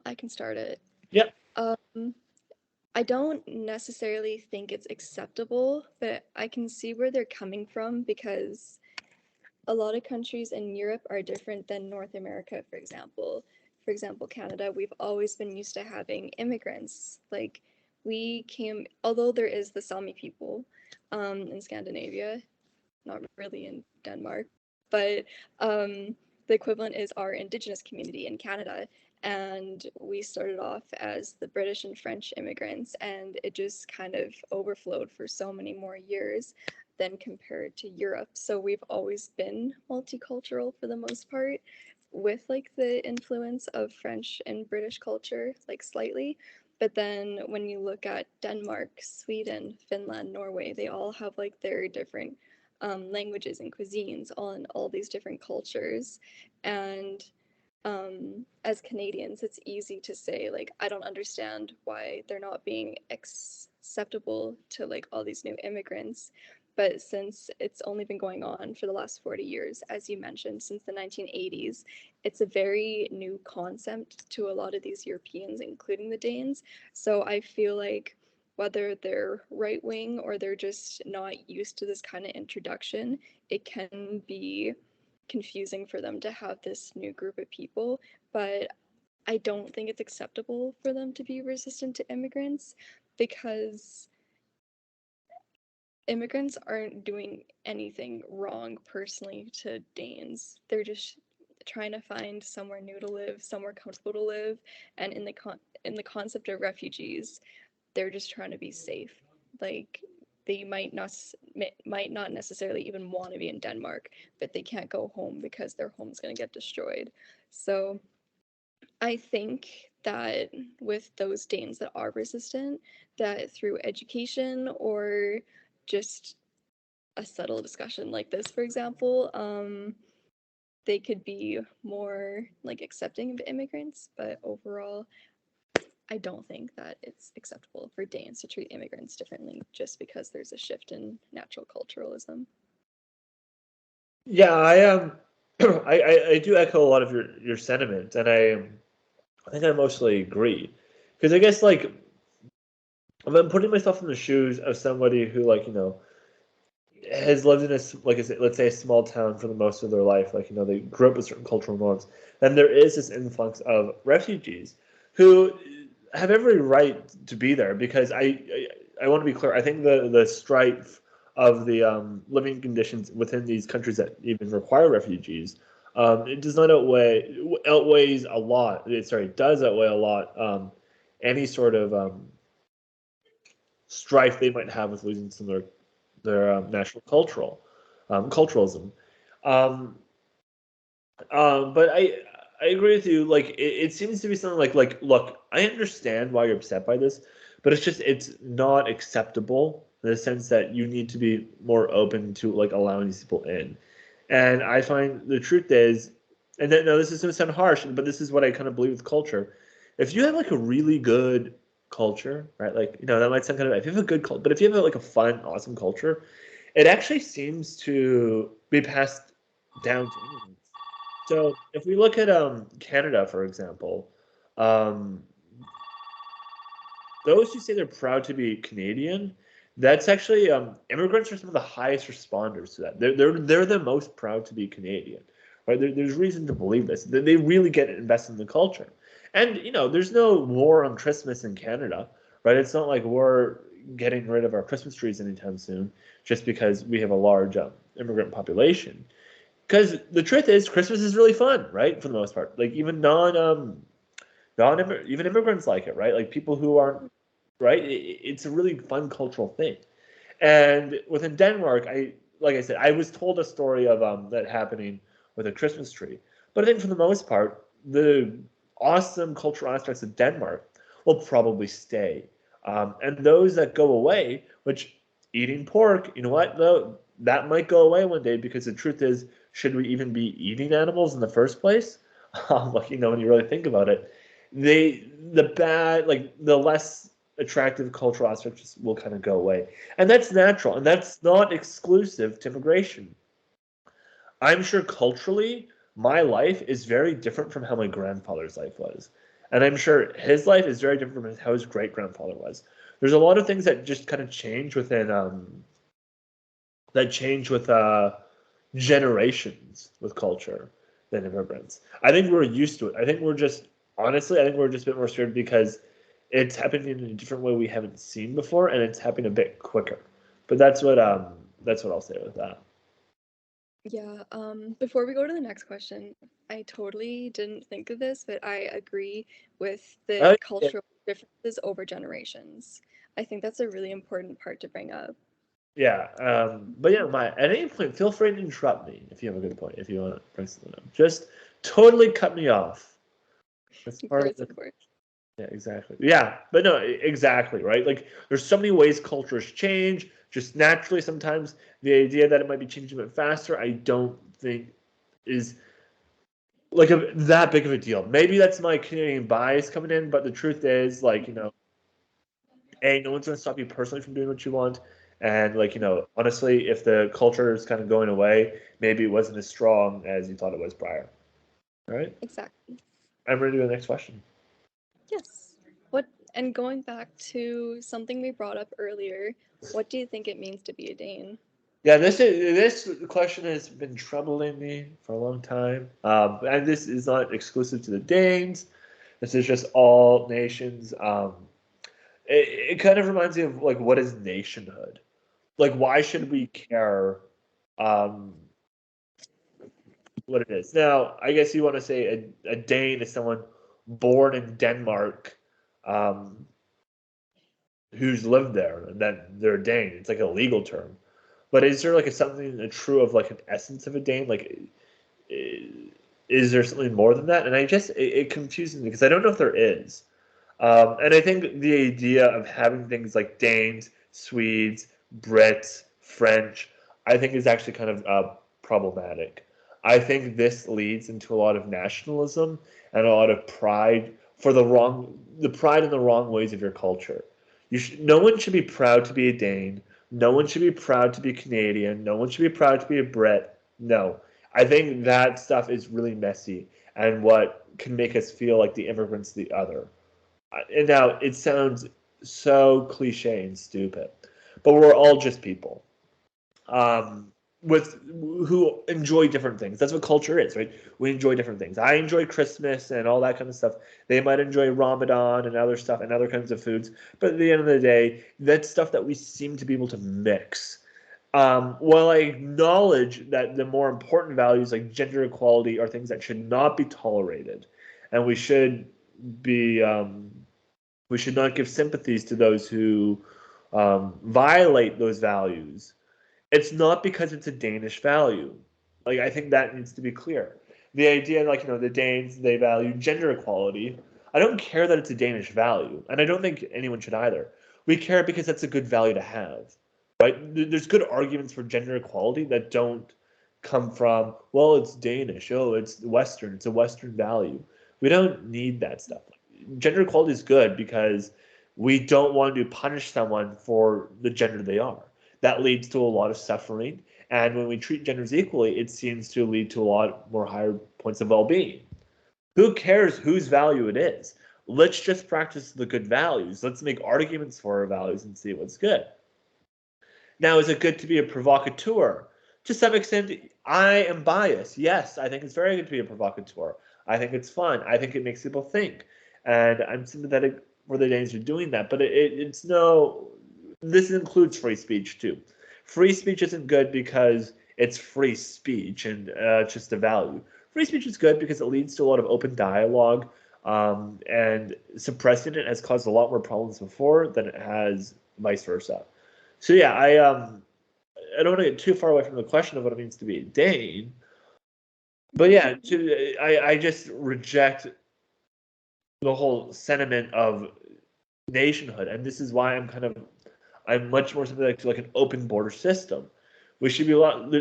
I can start it. Yeah. Um, I don't necessarily think it's acceptable, but I can see where they're coming from because a lot of countries in Europe are different than North America, for example. For example, Canada, we've always been used to having immigrants. Like, we came, although there is the Sami people in Scandinavia, not really in Denmark, but the equivalent is our Indigenous community in Canada. And we started off as the British and French immigrants, and it just kind of overflowed for so many more years than compared to Europe. So we've always been multicultural for the most part, with like the influence of French and British culture, like slightly. But then when you look at Denmark, Sweden, Finland, Norway, they all have like their different languages and cuisines on all these different cultures. And as Canadians, it's easy to say, like, I don't understand why they're not being acceptable to like all these new immigrants. But since it's only been going on for the last 40 years, as you mentioned, since the 1980s, it's a very new concept to a lot of these Europeans, including the Danes. So I feel like whether they're right wing or they're just not used to this kind of introduction, it can be confusing for them to have this new group of people. But I don't think it's acceptable for them to be resistant to immigrants because immigrants aren't doing anything wrong personally to Danes. They're just trying to find somewhere new to live, somewhere comfortable to live, and in the concept of refugees, they're just trying to be safe. Like they might not necessarily even want to be in Denmark, but they can't go home because their home's going to get destroyed. So I think that with those Danes that are resistant, that through education or just a subtle discussion like this, for example, they could be more like accepting of immigrants, but overall, I don't think that it's acceptable for Danes to treat immigrants differently just because there's a shift in natural culturalism. Yeah, I do echo a lot of your sentiment, and I think I mostly agree, because I guess like if I'm putting myself in the shoes of somebody who like has lived in like let's say a small town for the most of their life, like they grew up with certain cultural norms, then there is this influx of refugees who have every right to be there, because I want to be clear. I think the strife of the living conditions within these countries that even require refugees, it does not outweighs a lot. It does outweigh a lot any sort of strife they might have with losing some of their national culturalism. Um, but I agree with you. Like it seems to be something like look, I understand why you're upset by this, but it's not acceptable in the sense that you need to be more open to like allowing these people in. And I find the truth is, and then, no, this is going to sound harsh, but this is what I kind of believe with culture. If you have like a really good culture, right? Like that might sound kind of, if you have a good culture, but if you have like a fun, awesome culture, it actually seems to be passed down to immigrants. So if we look at Canada, for example, um, those who say they're proud to be Canadian, that's actually immigrants are some of the highest responders to that. They're the most proud to be Canadian, right? There's reason to believe this. They really get invested in the culture, and there's no war on Christmas in Canada, right? It's not like we're getting rid of our Christmas trees anytime soon just because we have a large immigrant population. Because the truth is, Christmas is really fun, right? For the most part, like even even immigrants like it, right? Like people who aren't, right? It's a really fun cultural thing. And within Denmark, like I said, I was told a story of that happening with a Christmas tree. But I think for the most part, the awesome cultural aspects of Denmark will probably stay. And those that go away, which eating pork, you know what though, that might go away one day, because the truth is, should we even be eating animals in the first place? Like when you really think about it, the less attractive cultural aspects will kind of go away. And that's natural, and that's not exclusive to immigration. I'm sure culturally, my life is very different from how my grandfather's life was. And I'm sure his life is very different from how his great grandfather was. There's a lot of things that just kind of change with generations with culture than immigrants. I think we're used to it. I think we're just honestly, I think we're just a bit more scared because it's happening in a different way we haven't seen before, and it's happening a bit quicker. But that's what I'll say with that. Yeah, before we go to the next question, I totally didn't think of this, but I agree with the Yeah, cultural differences over generations. I think that's a really important part to bring up. yeah. But yeah, at any point, feel free to interrupt me if you have a good point. If you want to bring something up, just totally cut me off. That's Of part of course, the. of course. Yeah, exactly. Yeah, but no, exactly, right? Like, there's so many ways cultures change just naturally. Sometimes the idea that it might be changing a bit faster, I don't think is like that big of a deal. Maybe that's my Canadian bias coming in, but the truth is, like, no one's going to stop you personally from doing what you want. And, like, honestly, if the culture is kind of going away, maybe it wasn't as strong as you thought it was prior. All right. Exactly. I'm ready to do the next question. Yes. What, and going back to something we brought up earlier, what do you think it means to be a Dane? Yeah, this question has been troubling me for a long time, and this is not exclusive to the Danes. This is just all nations. It kind of reminds me of like, what is nationhood? Like, why should we care um, what it is? Now, I guess you want to say a Dane is someone born in Denmark, um, who's lived there, and that they're a Dane. It's like a legal term. But is there like something true of like an essence of a Dane? Like, is there something more than that? And it confuses me because I don't know if there is. And I think the idea of having things like Danes, Swedes, Brits, French, I think is actually kind of problematic. I think this leads into a lot of nationalism and a lot of pride for the pride in the wrong ways of your culture. No one should be proud to be a Dane. No one should be proud to be Canadian. No one should be proud to be a Brit. No. I think that stuff is really messy and what can make us feel like the immigrants the other. And now it sounds so cliche and stupid, but we're all just people. With who enjoy different things. That's what culture is, right? We enjoy different things. I enjoy Christmas and all that kind of stuff. They might enjoy Ramadan and other stuff and other kinds of foods. But at the end of the day, that's stuff that we seem to be able to mix. While I acknowledge that the more important values like gender equality are things that should not be tolerated, and be we should not give sympathies to those who violate those values. It's not because it's a Danish value. Like, I think that needs to be clear. The idea, like, the Danes, they value gender equality. I don't care that it's a Danish value, and I don't think anyone should either. We care because that's a good value to have, right? There's good arguments for gender equality that don't come from, well, it's Danish, oh, it's Western, it's a Western value. We don't need that stuff. Gender equality is good because we don't want to punish someone for the gender they are. That leads to a lot of suffering. And when we treat genders equally, it seems to lead to a lot more higher points of well-being. Who cares whose value it is? Let's just practice the good values. Let's make arguments for our values and see what's good. Now, is it good to be a provocateur? To some extent, I am biased. Yes, I think it's very good to be a provocateur. I think it's fun. I think it makes people think. And I'm sympathetic for the Danes are doing that. But it's no, this includes free speech too. Free speech isn't good because it's free speech and just a value. Free speech is good because it leads to a lot of open dialogue, and suppressing it has caused a lot more problems before than it has vice versa. So yeah, I don't want to get too far away from the question of what it means to be a Dane, but yeah, I just reject the whole sentiment of nationhood, and this is why I'm much more sympathetic to like an open border system. We should be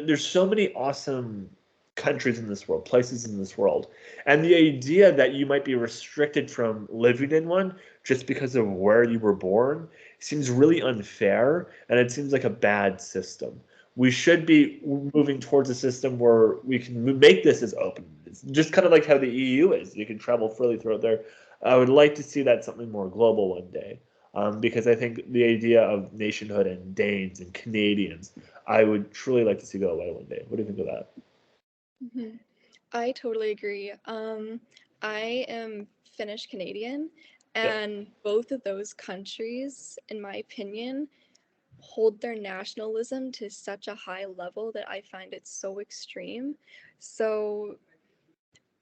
there's so many awesome countries in this world, places in this world, and the idea that you might be restricted from living in one just because of where you were born seems really unfair, and it seems like a bad system. We should be moving towards a system where we can make this as open. It's just kind of like how the EU is. You can travel freely throughout there. I would like to see that something more global one day. Because I think the idea of nationhood and Danes and Canadians, I would truly like to see go away one day. What do you think of that? Mm-hmm. I totally agree. I am Finnish Canadian, and both of those countries, in my opinion, hold their nationalism to such a high level that I find it so extreme. So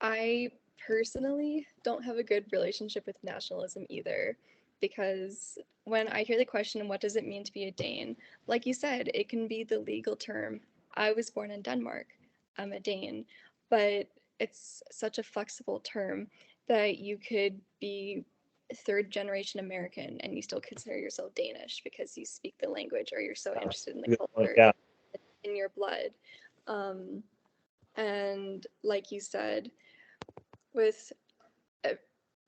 I personally don't have a good relationship with nationalism either, because when I hear the question, what does it mean to be a Dane? Like you said, it can be the legal term. I was born in Denmark. I'm a Dane, but it's such a flexible term that you could be third generation American and you still consider yourself Danish because you speak the language or you're so interested in the culture Yeah. in your blood. And like you said, with uh,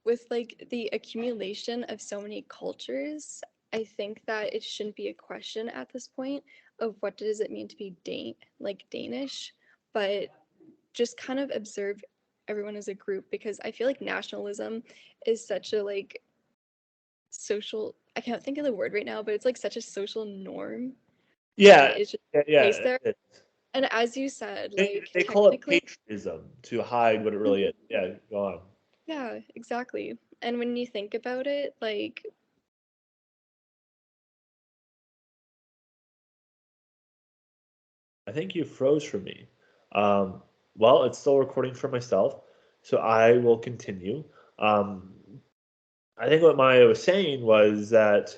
with like the accumulation of so many cultures, I think that it shouldn't be a question at this point of what does it mean to be Danish, but just kind of observe everyone as a group, because I feel like nationalism is such a like social, I can't think of the word right now, but it's like such a social norm. Yeah. It's just Yeah. placed there. And as you said, like They call it patriotism to hide what it really is. Yeah, go on. yeah, exactly. And when you think about it, like I think you froze for me. Well, it's still recording for myself, so I will continue. Um, I think what Maya was saying was that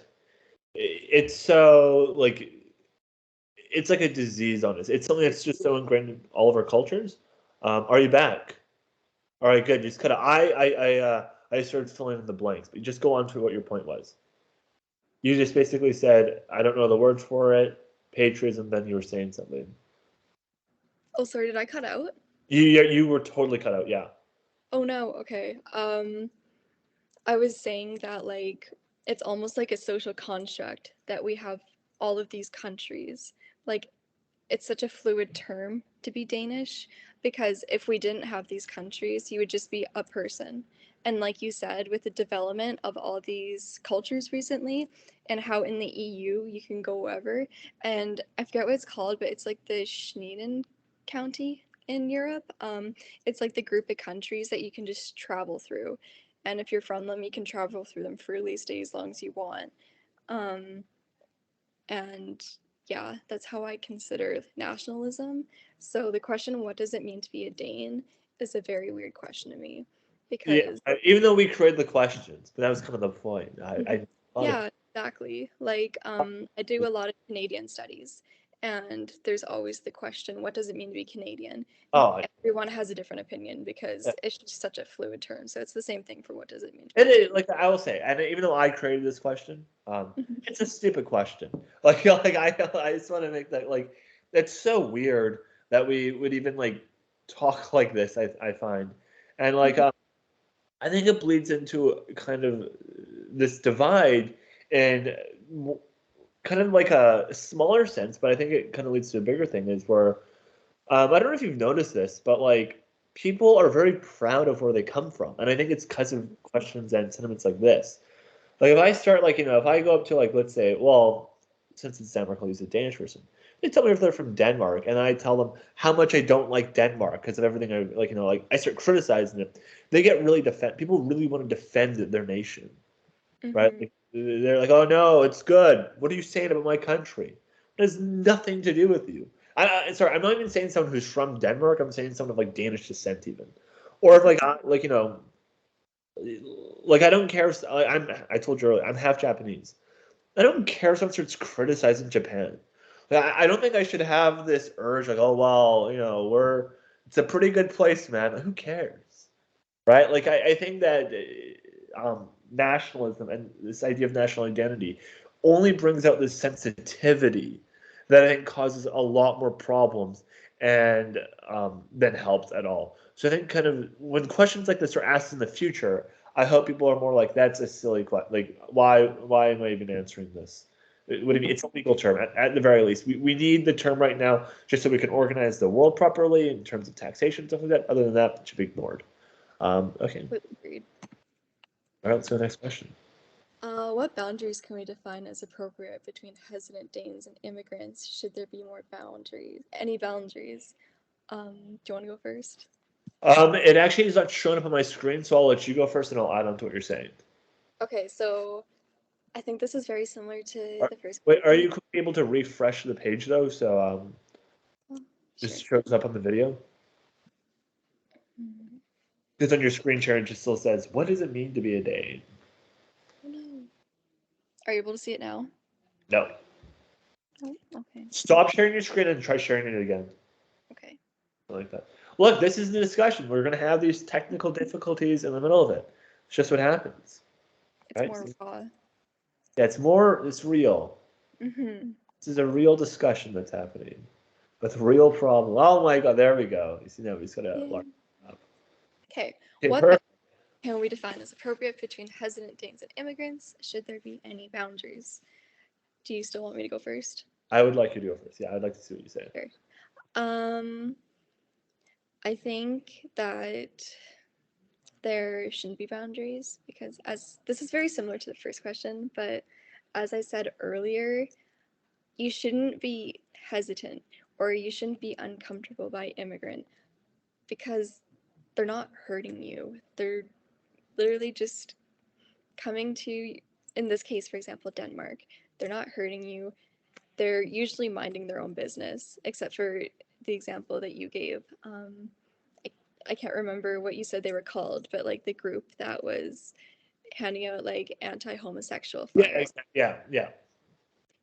it's so like it's like a disease on us. It's something that's just so ingrained in all of our cultures. Are you back? All right, good. Just kind of I started filling in the blanks, but just go on to what your point was. You just basically said I don't know the words for it, patriotism. Then you were saying something. oh sorry, did I cut out? You were totally cut out. Yeah. Oh no, okay. I was saying that like it's almost like a social construct that we have all of these countries. Like it's such a fluid term to be Danish because if we didn't have these countries, you would just be a person. And like you said, with the development of all these cultures recently and how in the EU you can go wherever, and I forget what it's called, but it's like the Schengen County in Europe. It's like the group of countries that you can just travel through. And if you're from them, you can travel through them freely, stay as long as you want. Um, and yeah, that's how I consider nationalism. So the question, what does it mean to be a Dane, is a very weird question to me Yeah. because Even though we created the questions, but that was kind of the point. I thought of. yeah, exactly. Like I do a lot of Canadian studies and there's always the question, what does it mean to be Canadian? And Oh, everyone has a different opinion because it's just such a fluid term. So it's the same thing for what does it mean to be and a Dane. like I will say, and even though I created this question, Mhm. it's a stupid question. Like I just want to make that like it's so weird that we would even like talk like this. I find, and like Mhm. I think it bleeds into kind of this divide and kind of like a smaller sense, but I think it kind of leads to a bigger thing is where I don't know if you've noticed this, but like people are very proud of where they come from, and I think it's because of questions and sentiments like this. Like if I start like if I go up to like let's say well since it's Denmark I'll use a Danish person. They tell me if they're from Denmark, and I tell them how much I don't like Denmark because of everything I like. Like I start criticizing it. They get really defend. People really want to defend their nation, right? Mhm. Like, they're like, "Oh no, it's good. What are you saying about my country? It has nothing to do with you." Sorry, I'm not even saying someone who's from Denmark. I'm saying someone of like Danish descent, even, or if like like I don't care. If, I told you earlier, I'm half Japanese. I don't care if someone starts criticizing Japan. Like, I don't think I should have this urge like, oh well, it's a pretty good place, man. Who cares, right? Like I think that nationalism and this idea of national identity only brings out this sensitivity that I think causes a lot more problems and than helps at all. So I think kind of when questions like this are asked in the future, I hope people are more like, that's a silly question. Like, why am I even answering this? What do you mean? It's a legal term at the very least. We need the term right now just so we can organize the world properly in terms of taxation, stuff like that. Other than that, it should be ignored. Okay. Completely agreed. All right, let's go to the next question. What boundaries can we define as appropriate between hesitant Danes and immigrants? Should there be more boundaries? Any boundaries? Do you want to go first? It actually is not showing up on my screen, so I'll let you go first and I'll add on to what you're saying. Okay, so I think this is very similar to Are, the first wait, are question. you able to refresh the page though? So Oh, sure. just shows up on the video? Mm, Because on your screen share, it just still says, what does it mean to be a Dane? oh no. Are you able to see it now? No. Oh, okay. Stop sharing your screen and try sharing it again. Okay. I like that. Look, this is the discussion. We're going to have these technical difficulties in the middle of it. It's just what happens, It's right? more raw. Yeah, it's real. Mm-hmm. This is a real discussion that's happening with real problem. Oh my God, there we go. You see, now we just got to Yeah. learn up. Okay. Okay, What perfect. can we define as appropriate between hesitant Danes and immigrants? Should there be any boundaries? Do you still want me to go first? I would like you to go first. Yeah, I'd like to see what you say. Sure. Um, I think that there shouldn't be boundaries because as this is very similar to the first question, but as I said earlier, you shouldn't be hesitant or you shouldn't be uncomfortable by immigrant because they're not hurting you. They're literally just coming to, in this case, for example, Denmark. They're not hurting you. They're usually minding their own business, except for the example that you gave. I, I can't remember what you said they were called, but like the group that was handing out like anti-homosexual Yeah, flyers. yeah, yeah.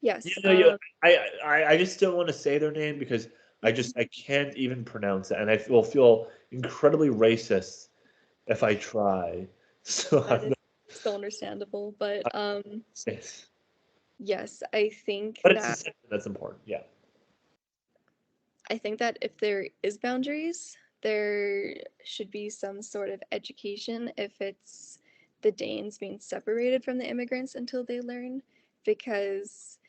You Yes. know, I just don't want to say their name because I can't even pronounce it, and I will feel incredibly racist if I try. So That I'm is so understandable, but not. Yes. yes, But it's a sentiment that's important. Yeah. I think that if there is boundaries, there should be some sort of education if it's the Danes being separated from the immigrants until they learn, because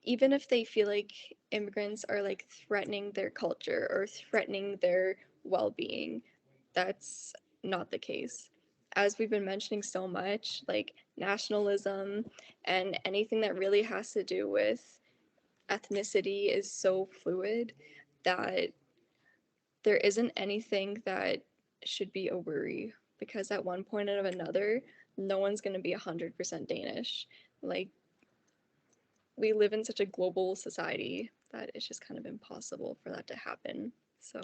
even if they feel like immigrants are like threatening their culture or threatening their well-being, that's not the case. As we've been mentioning so much, like nationalism and anything that really has to do with ethnicity is so fluid that there isn't anything that should be a worry, because at one point or another, no one's going to be 100% Danish. Like, we live in such a global society that it's just kind of impossible for that to happen. So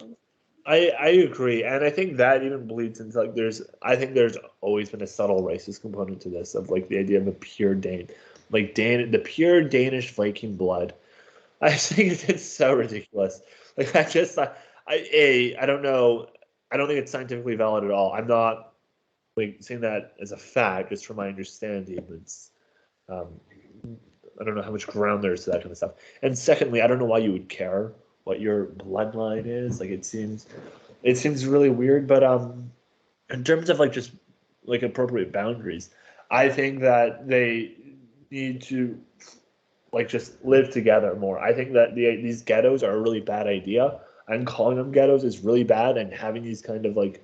I agree, and I think that even bleeds into like I think there's always been a subtle racist component to this of like the idea of a pure Dane, like the pure Danish Viking blood. I think it's so ridiculous. Like I don't know. I don't think it's scientifically valid at all. I'm not like saying that as a fact, just from my understanding. It's um, I don't know how much ground there is to that kind of stuff. And secondly, I don't know why you would care what your bloodline is. Like it seems really weird. But in terms of like just like appropriate boundaries, I think that they need to like just live together more. I think that these ghettos are a really bad idea, and calling them ghettos is really bad. And having these kind of like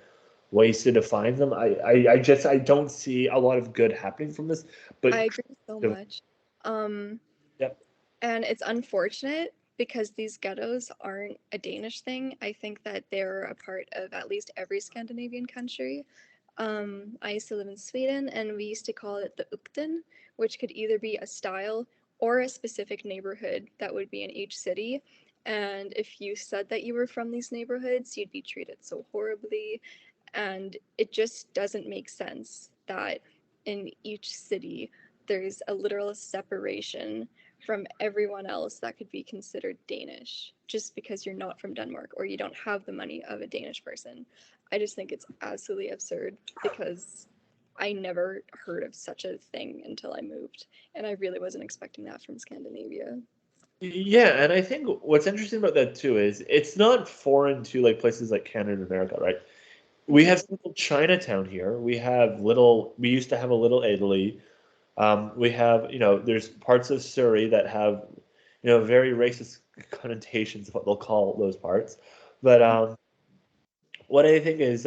ways to define them, I don't see a lot of good happening from this. But I agree so much. Um, yep. and it's unfortunate because these ghettos aren't a Danish thing. I think that they're a part of at least every Scandinavian country. I used to live in Sweden, and we used to call it the Ukten, which could either be a style or a specific neighborhood that would be in each city. And if you said that you were from these neighborhoods, you'd be treated so horribly. And it just doesn't make sense that in each city there's a literal separation from everyone else that could be considered Danish just because you're not from Denmark or you don't have the money of a Danish person. I just think it's absolutely absurd because I never heard of such a thing until I moved, and I really wasn't expecting that from Scandinavia. Yeah, and I think what's interesting about that too is it's not foreign to like places like Canada and America, right? We have little Chinatown here. We used to have a little Italy. We have, there's parts of Surrey that have, very racist connotations of what they'll call those parts. But what I think is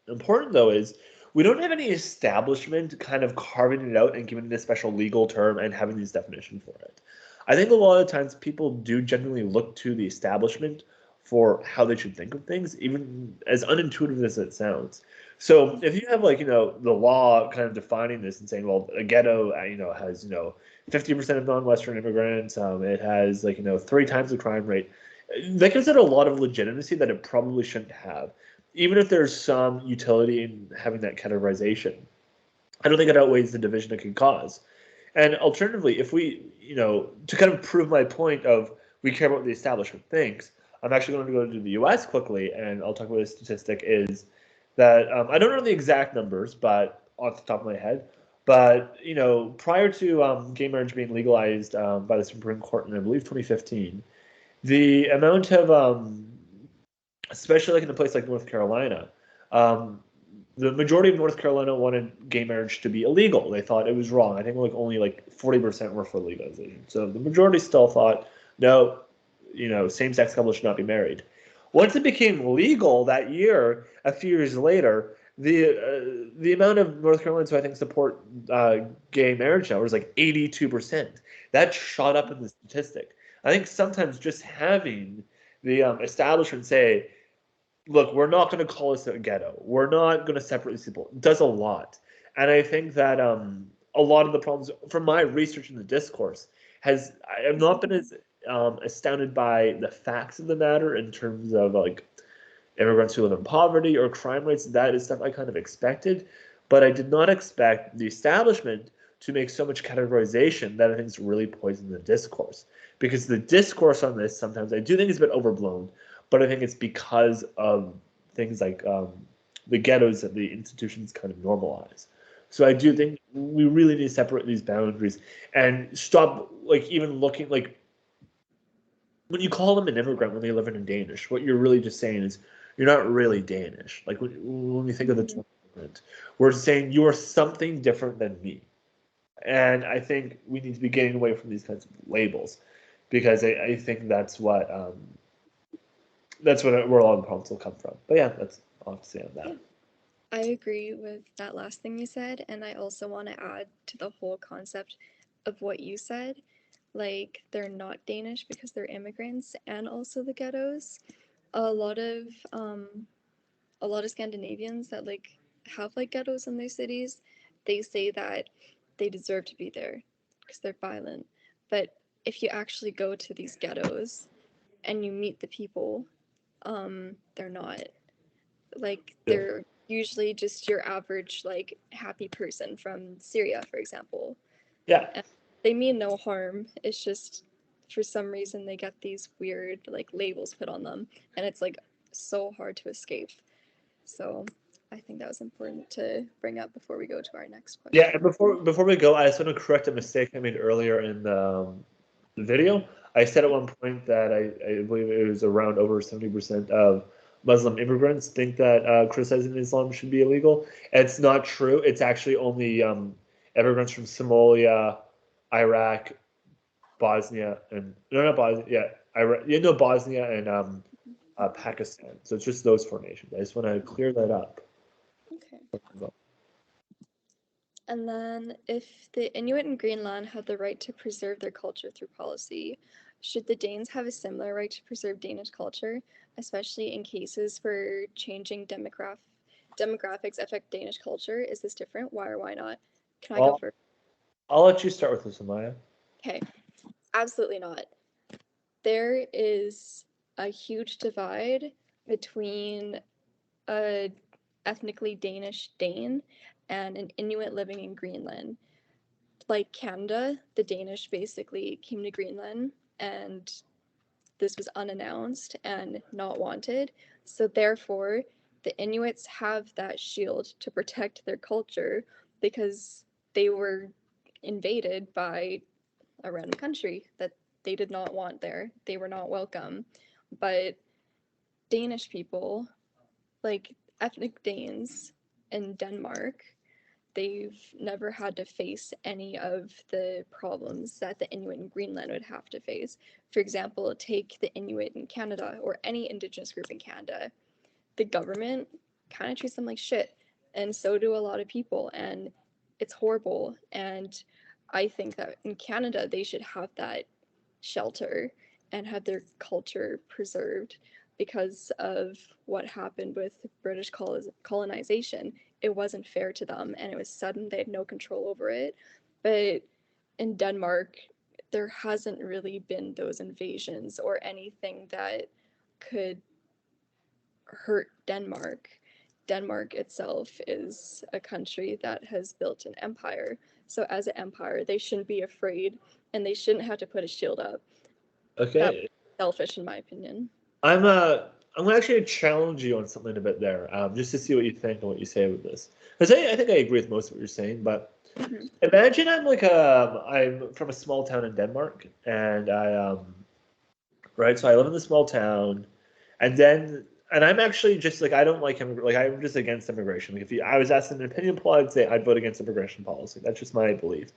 important though is we don't have any establishment kind of carving it out and giving it a special legal term and having these definitions for it. I think a lot of times people do genuinely look to the establishment for how they should think of things, even as unintuitive as it sounds. So if you have like, the law kind of defining this and saying, well, a ghetto, has, 50% of non-Western immigrants, it has like, 3 times the crime rate, that gives it a lot of legitimacy that it probably shouldn't have, even if there's some utility in having that categorization. I don't think it outweighs the division it can cause. And alternatively, if we, to kind of prove my point of we care about what the establishment thinks, I'm actually going to go to the US quickly, and I'll talk about a statistic is that I don't know the exact numbers, but off the top of my head, but, prior to gay marriage being legalized by the Supreme Court in, I believe, 2015, the amount of, especially like in a place like North Carolina, um, the majority of North Carolina wanted gay marriage to be illegal. They thought it was wrong. I think like only like 40% were for legalization. So the majority still thought, no, same-sex couples should not be married. Once it became legal that year, a few years later, the amount of North Carolinians who I think support gay marriage now is like 82%. That shot up in the statistic. I think sometimes just having the establishment say, look, we're not going to call this a ghetto. We're not going to separate these people. It does a lot. And I think that a lot of the problems from my research in the discourse I have not been as astounded by the facts of the matter in terms of like immigrants who live in poverty or crime rates. That is stuff I kind of expected, but I did not expect the establishment to make so much categorization that I think is really poisoning the discourse. Because the discourse on this sometimes I do think is a bit overblown, but I think it's because of things like the ghettos that the institutions kind of normalize. So I do think we really need to separate these boundaries and stop like even looking like when you call them an immigrant when they live in Danish, what you're really just saying is you're not really Danish. Like when we think of the term immigrant, we're saying you are something different than me. And I think we need to be getting away from these kinds of labels, because I think that's where a lot of the problems will come from. But yeah, that's all I have to say on that. I agree with that last thing you said, and I also want to add to the whole concept of what you said. Like, they're not Danish because they're immigrants, and also the ghettos. A lot of Scandinavians that like have like ghettos in their cities, they say that they deserve to be there because they're violent. But if you actually go to these ghettos and you meet the people, they're not. Like, they're usually just your average like happy person from Syria, for example. Yeah. And they mean no harm. It's just for some reason they get these weird like labels put on them, and it's like so hard to escape. So I think that was important to bring up before we go to our next question. Yeah, and before we go, I just want to correct a mistake I made earlier in the video. I said at one point that I believe it was around over 70% of Muslim immigrants think that criticizing Islam should be illegal. It's not true. It's actually only immigrants from Somalia, Iraq, Bosnia, and no, not Bosnia. Yeah, Iraq. You know, Bosnia and Pakistan. So it's just those four nations. I just want to clear that up. Okay. And then, if the Inuit in Greenland had the right to preserve their culture through policy, should the Danes have a similar right to preserve Danish culture, especially in cases where changing demographics affect Danish culture? Is this different? Why or why not? Can I go first? I'll let you start with this, Amaya. Okay, absolutely not. There is a huge divide between a ethnically Danish Dane and an Inuit living in Greenland. Like Canada, the Danish basically came to Greenland, and this was unannounced and not wanted. So therefore, the Inuits have that shield to protect their culture because they were invaded by a random country that they did not want there. They were not welcome. But Danish people, like ethnic Danes in Denmark, they've never had to face any of the problems that the Inuit in Greenland would have to face. For example, take the Inuit in Canada or any Indigenous group in Canada. The government kind of treats them like shit, and so do a lot of people, and it's horrible. And I think that in Canada, they should have that shelter and have their culture preserved because of what happened with British colonization. It wasn't fair to them and it was sudden. They had no control over it. But in Denmark, there hasn't really been those invasions or anything that could hurt Denmark. Denmark itself is a country that has built an empire. So as an empire, they shouldn't be afraid and they shouldn't have to put a shield up. Okay. That's selfish in my opinion. I'm actually challenge you on something a bit there, just to see what you think and what you say with this. Because I think I agree with most of what you're saying, but imagine I'm from a small town in Denmark, and right, so I live in the small town, and I'm actually just like I don't like like I'm just against immigration. Like if I was asked an opinion poll, I'd say I'd vote against immigration policy. That's just my belief.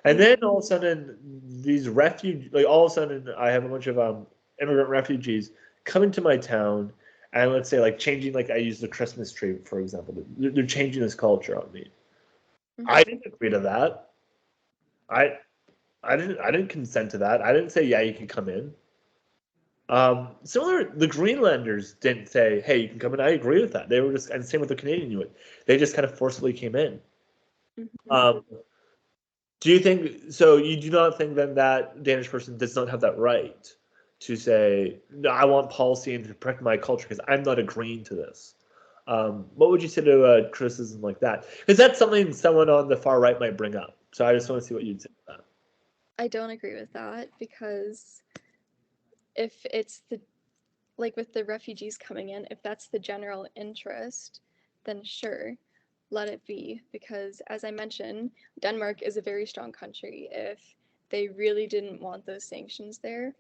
And then all of a sudden, all of a sudden, I have a bunch of immigrant refugees coming to my town, and let's say like changing, like I use the Christmas tree for example. They're changing this culture on me. I didn't agree to that. I I didn't consent to that. I didn't say yeah you can come in. Similar, the Greenlanders didn't say hey you can come in. I agree with that. They were just, and same with the Canadian Inuit. They just kind of forcibly came in. Do you think so? You do not think then that Danish person does not have that right to say, no, I want policy and to protect my culture because I'm not agreeing to this? What would you say to a criticism like that? Because that's something someone on the far right might bring up. So I just want to see what you'd say to that. I don't agree with that because if it's like with the refugees coming in, if that's the general interest, then sure, let it be. Because as I mentioned, Denmark is a very strong country. If they really didn't want those sanctions there,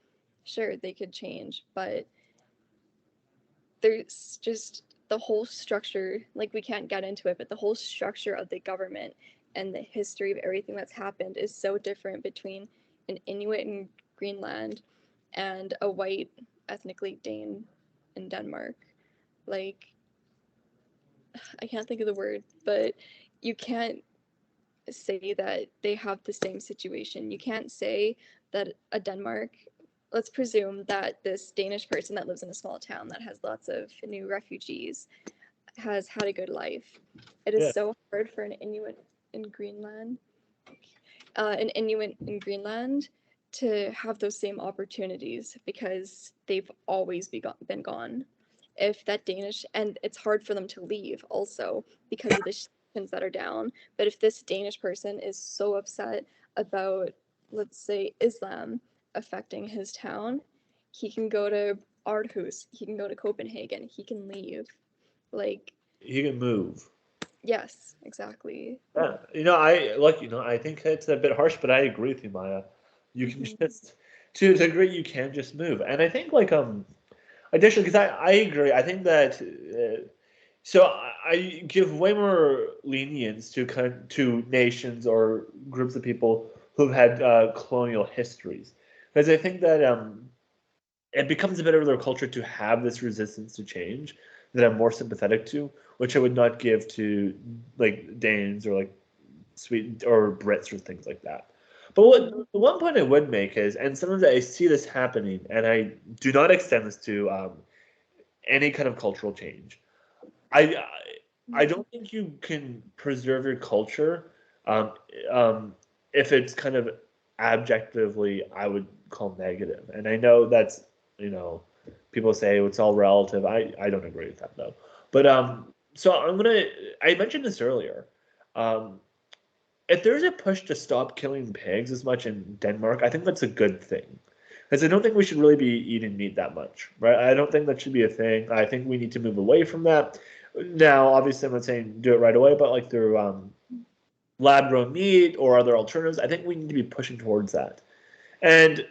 sure, they could change. But there's just the whole structure, like we can't get into it, but the whole structure of the government and the history of everything that's happened is so different between an Inuit in Greenland and a white ethnically Dane in Denmark. Like, I can't think of the word, but you can't say that they have the same situation. You can't say that a Denmark, let's presume that this Danish person that lives in a small town that has lots of new refugees has had a good life. It is Yeah. so hard for an Inuit in Greenland, to have those same opportunities because they've always been gone. If that Danish, and it's hard for them to leave also because of the sanctions that are down. But if this Danish person is so upset about, let's say, Islam affecting his town, he can go to Aarhus, he can go to Copenhagen, he can leave. Like, He can move. yes, exactly. Yeah, I think it's a bit harsh, but I agree with you, Maya. You can Mhm. just, to a degree, you can just move, and I think additionally, because I agree, I think that so I give way more lenience to nations or groups of people who've had colonial histories, because I think that it becomes a bit of their culture to have this resistance to change that I'm more sympathetic to, which I would not give to like Danes or like Sweden or Brits or things like that. But the one point I would make is, and sometimes I see this happening, and I do not extend this to any kind of cultural change. I I don't think you can preserve your culture um, um, if it's kind of objectively I would call negative. And I know that's you know people say it's all relative. I don't agree with that though. But so I mentioned this earlier. Um, if there's a push to stop killing pigs as much in Denmark, I think that's a good thing. Because I don't think we should really be eating meat that much, right? I don't think that should be a thing. I think we need to move away from that. Now, obviously, I'm not saying do it right away, but like through lab grown meat or other alternatives, I think we need to be pushing towards that. And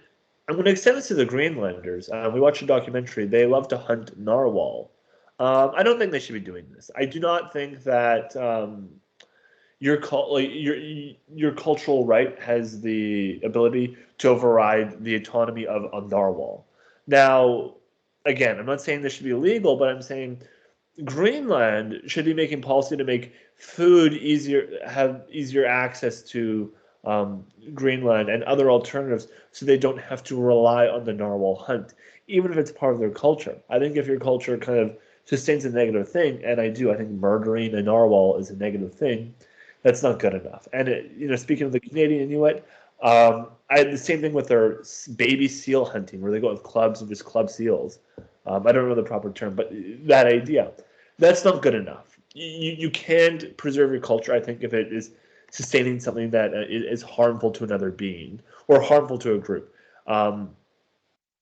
I'm going to extend this to the Greenlanders. We watched a documentary. They love to hunt narwhal. I don't think they should be doing this. I do not think that your cultural right has the ability to override the autonomy of a narwhal. Now, again, I'm not saying this should be illegal, but I'm saying Greenland should be making policy to make food easier, have easier access to Greenland and other alternatives, so they don't have to rely on the narwhal hunt, even if it's part of their culture. I think if your culture kind of sustains a negative thing, and I think murdering a narwhal is a negative thing, that's not good enough. And speaking of the Canadian Inuit, I had the same thing with their baby seal hunting, where they go with clubs and just club seals. I don't know the proper term, but that idea, that's not good enough. You can't preserve your culture, I think, if it is sustaining something that is harmful to another being or harmful to a group, no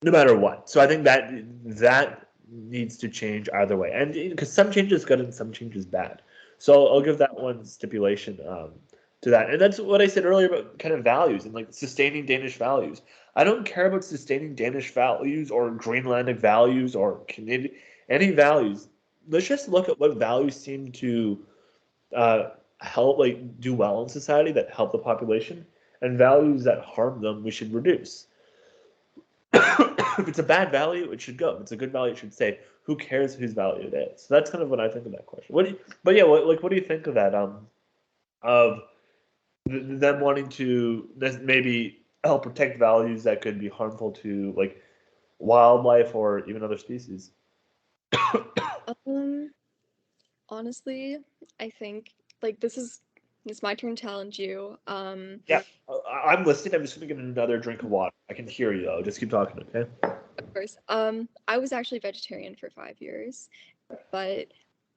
matter what. So I think that needs to change either way, and because some change is good and some change is bad. So I'll give that one stipulation to that, and that's what I said earlier about kind of values and like sustaining Danish values. I don't care about sustaining Danish values or Greenlandic values or Canadian any values. Let's just look at what values seem to uh, help like do well in society that help the population, and values that harm them we should reduce. If it's a bad value, it should go. If it's a good value, it should stay. Who cares whose value it is? So that's kind of what I think of that question. But yeah, what do you think of that? Of them wanting to maybe help protect values that could be harmful to like wildlife or even other species. Um, Honestly, I think like it's my turn to challenge you. Yeah, I'm listening. I'm just gonna get another drink of water. I can hear you though. Just keep talking, okay? Of course. I was actually vegetarian for 5 years, but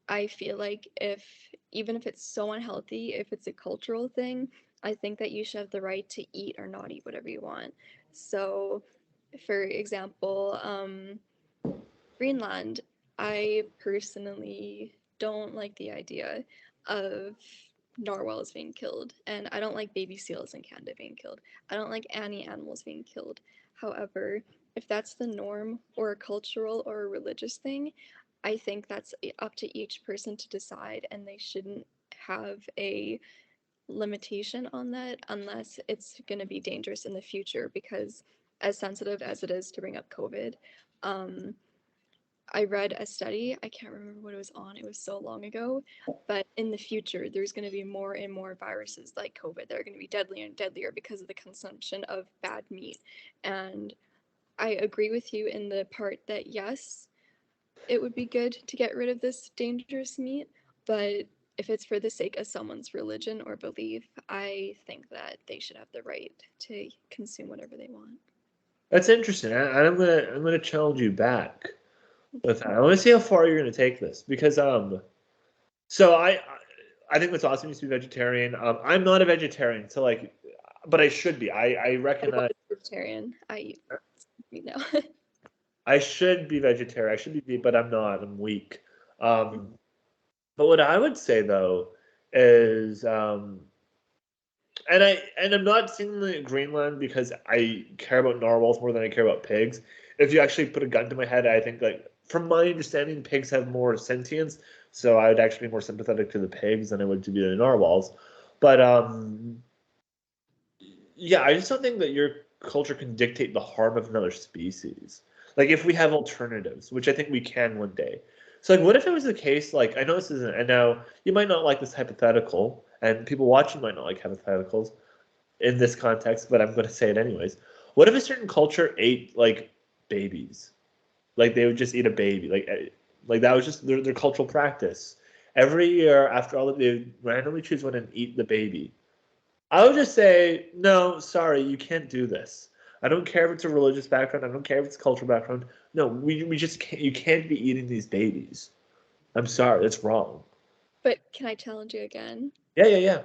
I feel like if even if it's so unhealthy, if it's a cultural thing, I think that you should have the right to eat or not eat whatever you want. So, for example, Greenland, I personally don't like the idea of narwhals being killed, and I don't like baby seals in Canada being killed. I don't like any animals being killed. However, if that's the norm or a cultural or a religious thing, I think that's up to each person to decide, and they shouldn't have a limitation on that unless it's going to be dangerous in the future. Because as sensitive as it is to bring up COVID, um, I read a study, I can't remember what it was on, it was so long ago, but in the future, there's going to be more and more viruses like COVID that are going to be deadlier and deadlier because of the consumption of bad meat. And I agree with you in the part that yes, it would be good to get rid of this dangerous meat, but if it's for the sake of someone's religion or belief, I think that they should have the right to consume whatever they want. That's interesting. I'm gonna challenge you back with that. I want to see how far you're gonna take this because so I think it's awesome to be vegetarian. I'm not a vegetarian, so like, but I should be. I recognize vegetarian. I eat meat now. I should be vegetarian. I should be, but I'm not. I'm weak. But what I would say though is, and I'm not saying the Greenland because I care about narwhals more than I care about pigs. If you actually put a gun to my head, I think like from my understanding, pigs have more sentience, so I would actually be more sympathetic to the pigs than I would to the narwhals. But yeah, I just don't think that your culture can dictate the harm of another species. Like if we have alternatives, which I think we can one day. So like what if it was the case, like I know this isn't, I know you might not like this hypothetical, and people watching might not like hypotheticals in this context, but I'm gonna say it anyways. What if a certain culture ate like babies? Like they would just eat a baby. Like that was just their cultural practice. Every year after all of they would randomly choose one and eat the baby. I would just say, no, sorry, you can't do this. I don't care if it's a religious background. I don't care if it's a cultural background. No, we just can't. You can't be eating these babies. I'm sorry, that's wrong. But can I challenge you again? Yeah.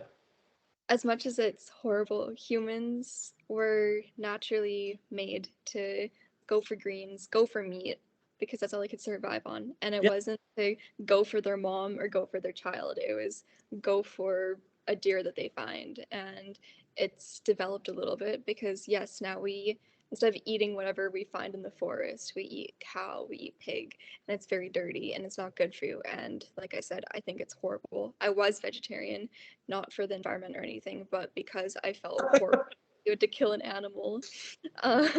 As much as it's horrible, humans were naturally made to go for greens, go for meat, because that's all they could survive on. And it Yeah. wasn't to go for their mom or go for their child. It was go for a deer that they find. And it's developed a little bit because, yes, now we, instead of eating whatever we find in the forest, we eat cow, we eat pig, and it's very dirty and it's not good for you. And like I said, I think it's horrible. I was vegetarian, not for the environment or anything, but because I felt horrible to kill an animal. Um,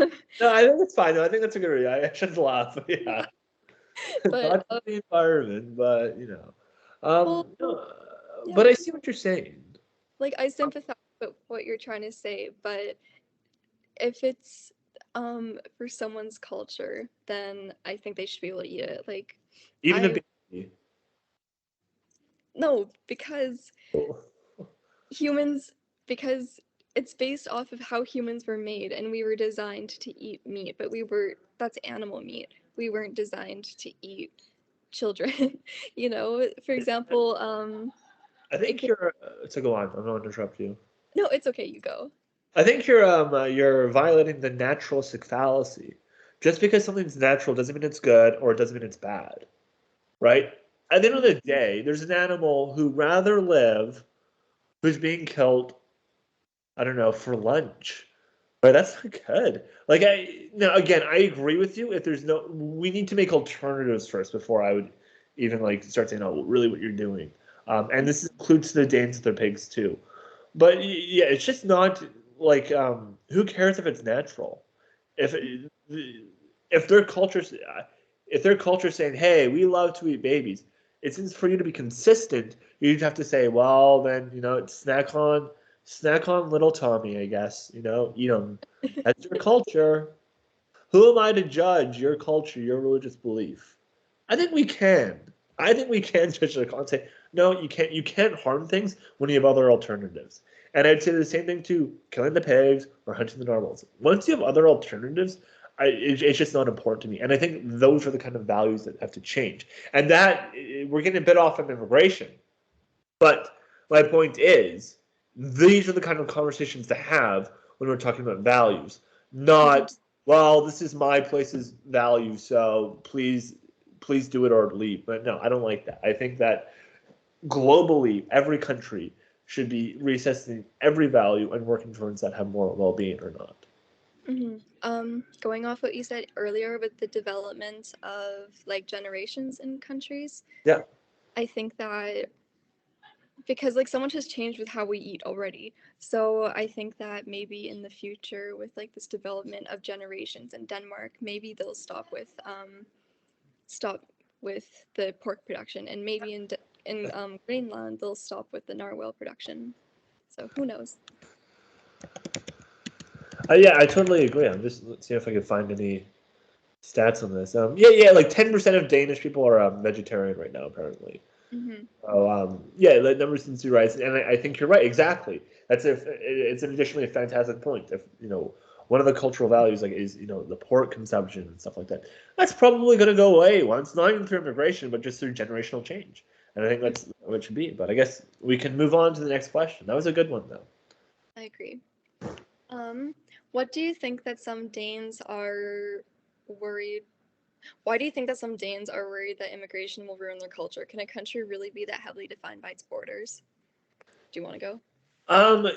No, I think it's fine. No, I think that's a good reason. I shouldn't laugh, but yeah. but Not for the environment, but you know. well, No, yeah, but I see what you're saying. like I sympathize with what you're trying to say, but if it's for someone's culture, then I think they should be able to eat it. Like Even I the baby. no, because humans because it's based off of how humans were made and we were designed to eat meat, but that's animal meat. We weren't designed to eat children. For example, I it think could you're. So go on. I'm not going to interrupt you. no, it's okay, you go. I think you're violating the naturalistic fallacy. Just because something's natural doesn't mean it's good or it doesn't mean it's bad, right? At the end of the day, there's an animal who rather live, who's being killed, I don't know, for lunch. But that's not good. Like now again, I agree with you. If there's no, we need to make alternatives first before I would even like start saying, oh, really, what you're doing. And this includes the Danes with their pigs too. But yeah, it's just not like who cares if it's natural? If if their culture's if their culture's saying, hey, we love to eat babies, it seems for you to be consistent, you'd have to say, well, then snack on little Tommy, I guess. Eat them. That's your culture. Who am I to judge your culture, your religious belief? I think we can. I think we can judge the culture and say, no, you can't. You can't harm things when you have other alternatives. And I'd say the same thing to killing the pigs or hunting the narwhals. Once you have other alternatives, it's just not important to me. And I think those are the kind of values that have to change. And that we're getting a bit off of immigration, but my point is, these are the kind of conversations to have when we're talking about values, not, well, this is my place's value, so please do it or leave. But no, I don't like that. I think that globally, every country should be reassessing every value and working towards that have more well-being or not. Going off what you said earlier with the development of like generations in countries, Yeah. I think that because like so much has changed with how we eat already. So I think that maybe in the future with like this development of generations in Denmark, maybe they'll stop with the pork production, and maybe in Greenland they'll stop with the narwhal production. So who knows? Yeah, I totally agree. I'm just let's see if I can find any stats on this. Yeah, like 10% of Danish people are vegetarian right now, apparently. Oh, yeah, the numbers seem to rise, and I think you're right. Exactly. It's an additionally a fantastic point. If one of the cultural values like is the pork consumption and stuff like that. That's probably going to go away once, not even through immigration, but just through generational change. And I think that's what it should be. But I guess we can move on to the next question. That was a good one, though. I agree. What do you think that some Danes are worried? Why do you think that some Danes are worried that immigration will ruin their culture? Can a country really be that heavily defined by its borders? Do you want to go?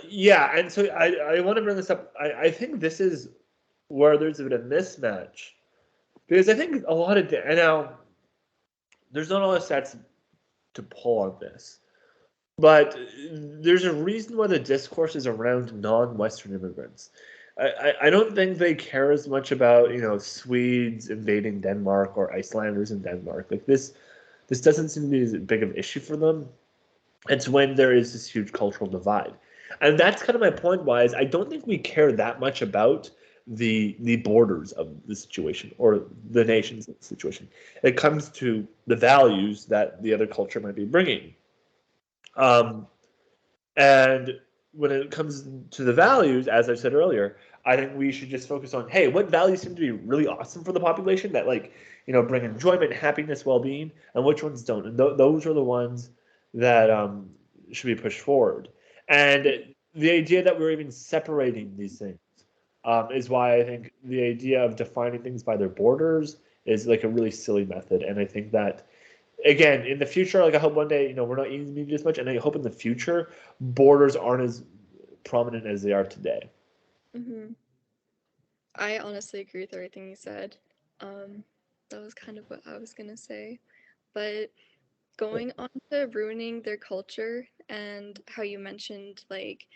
Yeah, and so I want to bring this up. I think this is where there's a bit of mismatch because I think a lot of and now there's not a lot of stats to pull on this, but there's a reason why the discourse is around non-Western immigrants. I don't think they care as much about Swedes invading Denmark or Icelanders in Denmark. Like this doesn't seem to be as big of an issue for them. It's when there is this huge cultural divide, and that's kind of my point. Why is I don't think we care that much about the borders of the situation or the nation's situation. It comes to the values that the other culture might be bringing. Um, and when it comes to the values, as I said earlier, I think we should just focus on, hey, what values seem to be really awesome for the population that bring enjoyment, happiness, well-being, and which ones don't. And those are the ones that should be pushed forward. And the idea that we're even separating these things is why I think the idea of defining things by their borders is like a really silly method. And I think that again, in the future, like I hope one day, we're not eating meat as much, and I hope in the future borders aren't as prominent as they are today. I honestly agree with everything you said. That was kind of what I was gonna say. But going on to ruining their culture and how you mentioned like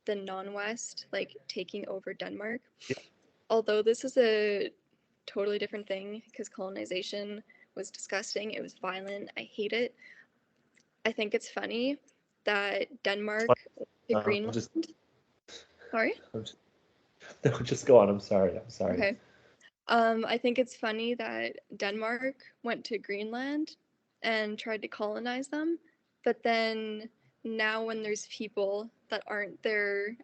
the non-West like taking over Denmark. Yeah. Although this is a totally different thing because colonization was disgusting, it was violent, I hate it. I think it's funny that Denmark to Greenland. Sorry? No, just go on. I'm sorry. I'm sorry. Okay. I think it's funny that Denmark went to Greenland and tried to colonize them, but then now when there's people that aren't their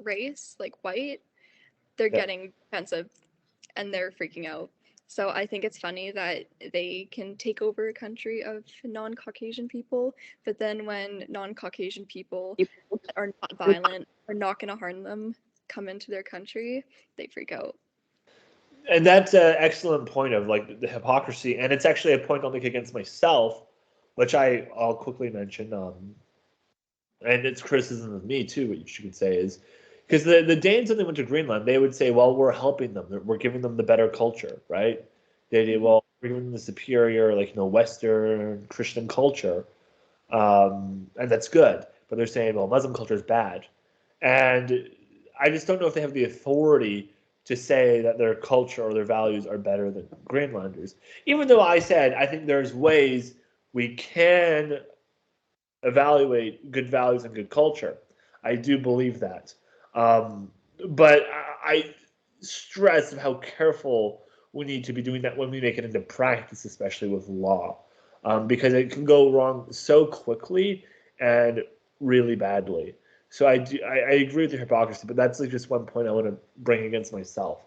race, like white, they're getting defensive and they're freaking out. So I think it's funny that they can take over a country of non-Caucasian people, but then when non-Caucasian people that are not violent, are not going to harm them, come into their country, they freak out. And that's an excellent point of like the hypocrisy, and it's actually a point I'll make against myself, which I'll quickly mention. And it's criticism of me too, which you could say is because the Danes when they went to Greenland, they would say, well, we're helping them, we're giving them the better culture, right? They did well, we're giving them the superior, Western Christian culture, and that's good. But they're saying, well, Muslim culture is bad, and I just don't know if they have the authority to say that their culture or their values are better than Greenlanders. Even though I said I think there's ways we can evaluate good values and good culture. I do believe that. But I stress how careful we need to be doing that when we make it into practice, especially with law, because it can go wrong so quickly and really badly. So I agree with the hypocrisy, but that's like just one point I want to bring against myself.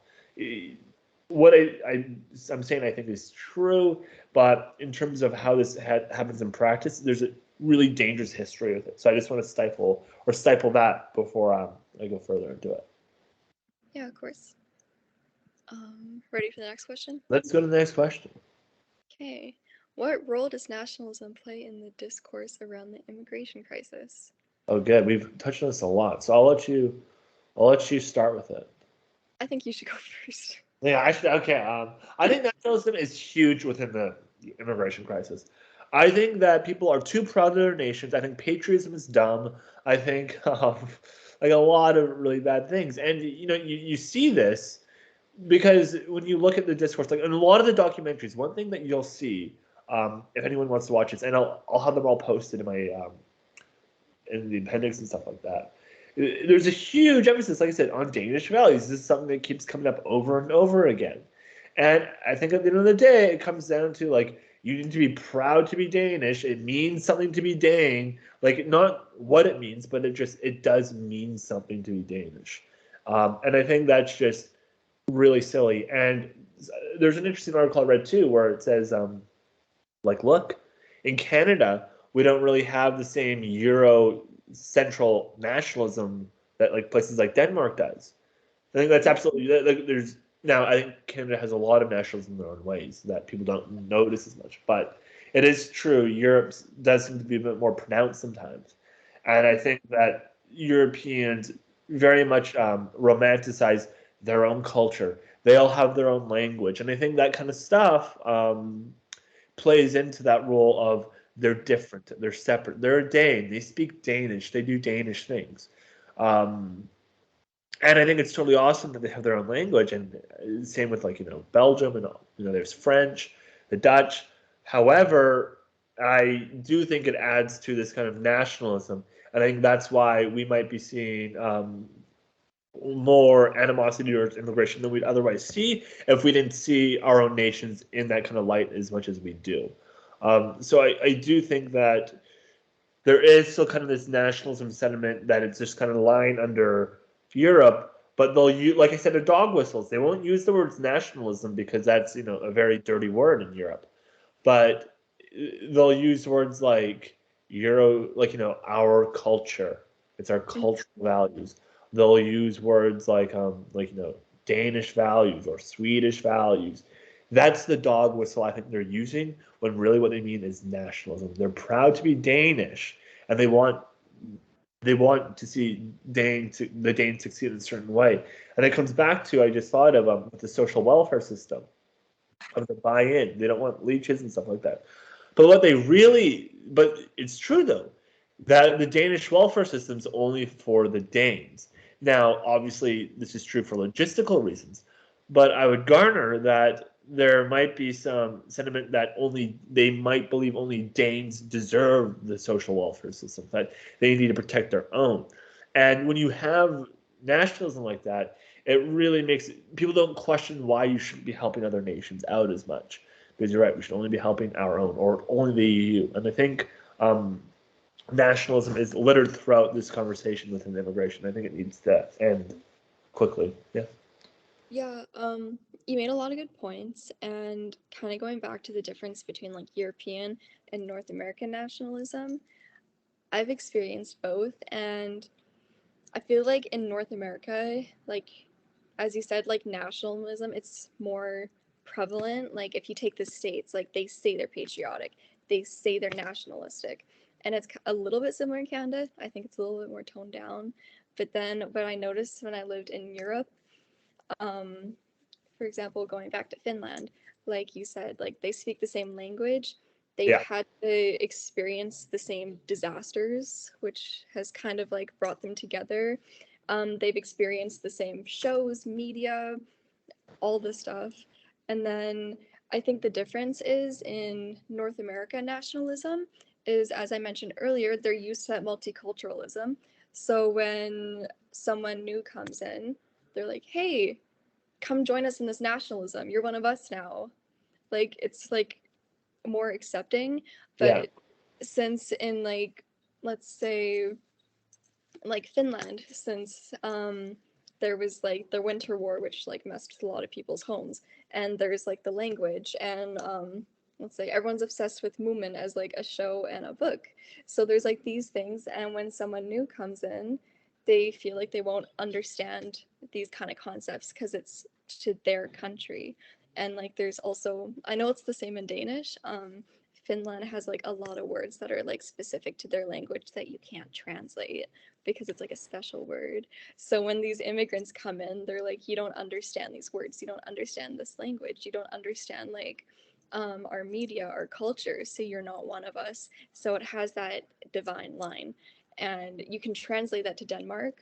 What I'm saying I think is true, but in terms of how this happens in practice, there's a really dangerous history with it. So I just want to stifle that before I go further into it. Yeah, of course. Ready for the next question? Let's go to the next question. Okay. What role does nationalism play in the discourse around the immigration crisis? Oh, good. We've touched on this a lot, so I'll let you start with it. I think you should go first. Yeah, I should. Okay. I think nationalism is huge within the immigration crisis. I think that people are too proud of their nations. I think patriotism is dumb. I think like a lot of really bad things. And you see this because when you look at the discourse, like in a lot of the documentaries, one thing that you'll see, if anyone wants to watch this, and I'll have them all posted in my in the appendix and stuff like that. There's a huge emphasis, like I said, on Danish values. This is something that keeps coming up over and over again. And I think at the end of the day, it comes down to like you need to be proud to be Danish. It means something to be Dane. Like not what it means, but it does mean something to be Danish. And I think that's just really silly. And there's an interesting article I read too where it says, like, look, in Canada, we don't really have the same Euro central nationalism that like places like Denmark does. I think that's absolutely like there's now I think Canada has a lot of nationalism in their own ways that people don't notice as much, but it is true Europe does seem to be a bit more pronounced sometimes, and I think that Europeans very much romanticize their own culture. They all have their own language, and I think that kind of stuff plays into that role of they're different, they're separate, they're a Dane, they speak Danish, they do Danish things. Um, and I think it's totally awesome that they have their own language, and same with like Belgium and there's French, the Dutch. However, I do think it adds to this kind of nationalism, and I think that's why we might be seeing more animosity towards immigration than we'd otherwise see if we didn't see our own nations in that kind of light as much as we do. So I do think that there is still kind of this nationalism sentiment that it's just kind of lying under Europe, but they'll use, like I said, the dog whistles. They won't use the words nationalism because that's a very dirty word in Europe, but they'll use words like Euro, like our culture. It's our cultural values. They'll use words like Danish values or Swedish values. That's the dog whistle I think they're using when really what they mean is nationalism. They're proud to be Danish, and they want to see the Danes succeed in a certain way. And it comes back to I just thought of with the social welfare system of the buy-in. They don't want leeches and stuff like that. But it's true though that the Danish welfare system's only for the Danes. Now, obviously, this is true for logistical reasons, but I would garner that there might be some sentiment that they might believe only Danes deserve the social welfare system, that they need to protect their own. And when you have nationalism like that, it really makes people don't question why you shouldn't be helping other nations out as much. Because you're right, we should only be helping our own or only the EU. And I think nationalism is littered throughout this conversation within immigration. I think it needs to end quickly. Yeah. Yeah, you made a lot of good points, and kind of going back to the difference between like European and North American nationalism, I've experienced both, and I feel like in North America, like as you said, like nationalism, it's more prevalent. Like if you take the states, like they say they're patriotic, they say they're nationalistic, and it's a little bit similar in Canada. I think it's a little bit more toned down. But then what I noticed when I lived in Europe, um, for example, going back to Finland, like you said, like they speak the same language. They've Yeah. had to experience the same disasters, which has kind of like brought them together. They've experienced the same shows, media, all this stuff. And then I think the difference is in North America nationalism is, as I mentioned earlier, they're used to that multiculturalism. So when someone new comes in, they're like, hey, come join us in this nationalism. You're one of us now. Like it's like more accepting. Yeah. But since in like let's say like Finland, since there was like the Winter War, which like messed with a lot of people's homes, and there's like the language, and let's say everyone's obsessed with Moomin as like a show and a book. So there's like these things, and when someone new comes in, they feel like they won't understand these kind of concepts because it's to their country. And like there's also, I know it's the same in Danish. Finland has like a lot of words that are like specific to their language that you can't translate because it's like a special word. So when these immigrants come in, they're like, you don't understand these words, you don't understand this language, you don't understand like our media, our culture, so you're not one of us. So it has that divine line, and you can translate that to Denmark.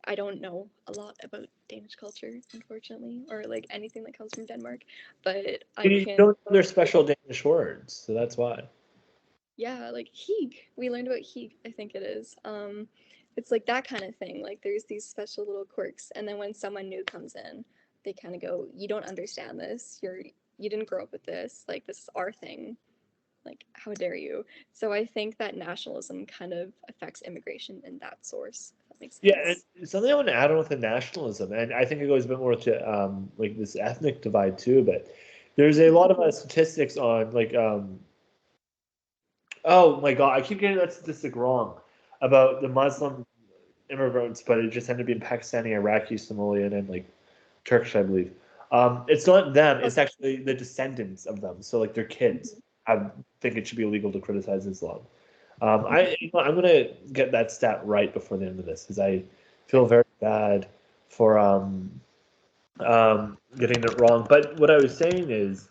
I don't know a lot about Danish culture, unfortunately, or like anything that comes from Denmark, but I You can. don't know their special Danish words, so that's why. Yeah, like Hygge. We learned about Hygge, I think it is. It's like that kind of thing. Like there's these special little quirks, and then when someone new comes in, they kind of go, "You don't understand this. You didn't grow up with this. Like this is our thing. Like how dare you?" So I think that nationalism kind of affects immigration in that source. If that makes Yeah, sense. and something I want to add on with the nationalism, and I think it goes a bit more to like this ethnic divide too. But there's a lot of statistics on like oh my God, I keep getting that statistic wrong about the Muslim immigrants, but it just ended up being Pakistani, Iraqi, Somalian, and like Turkish, I believe. It's not them; it's Okay. actually the descendants of them. So like their kids. I think it should be illegal to criticize Islam. I'm gonna get that stat right before the end of this because I feel very bad for getting it wrong. But what I was saying is,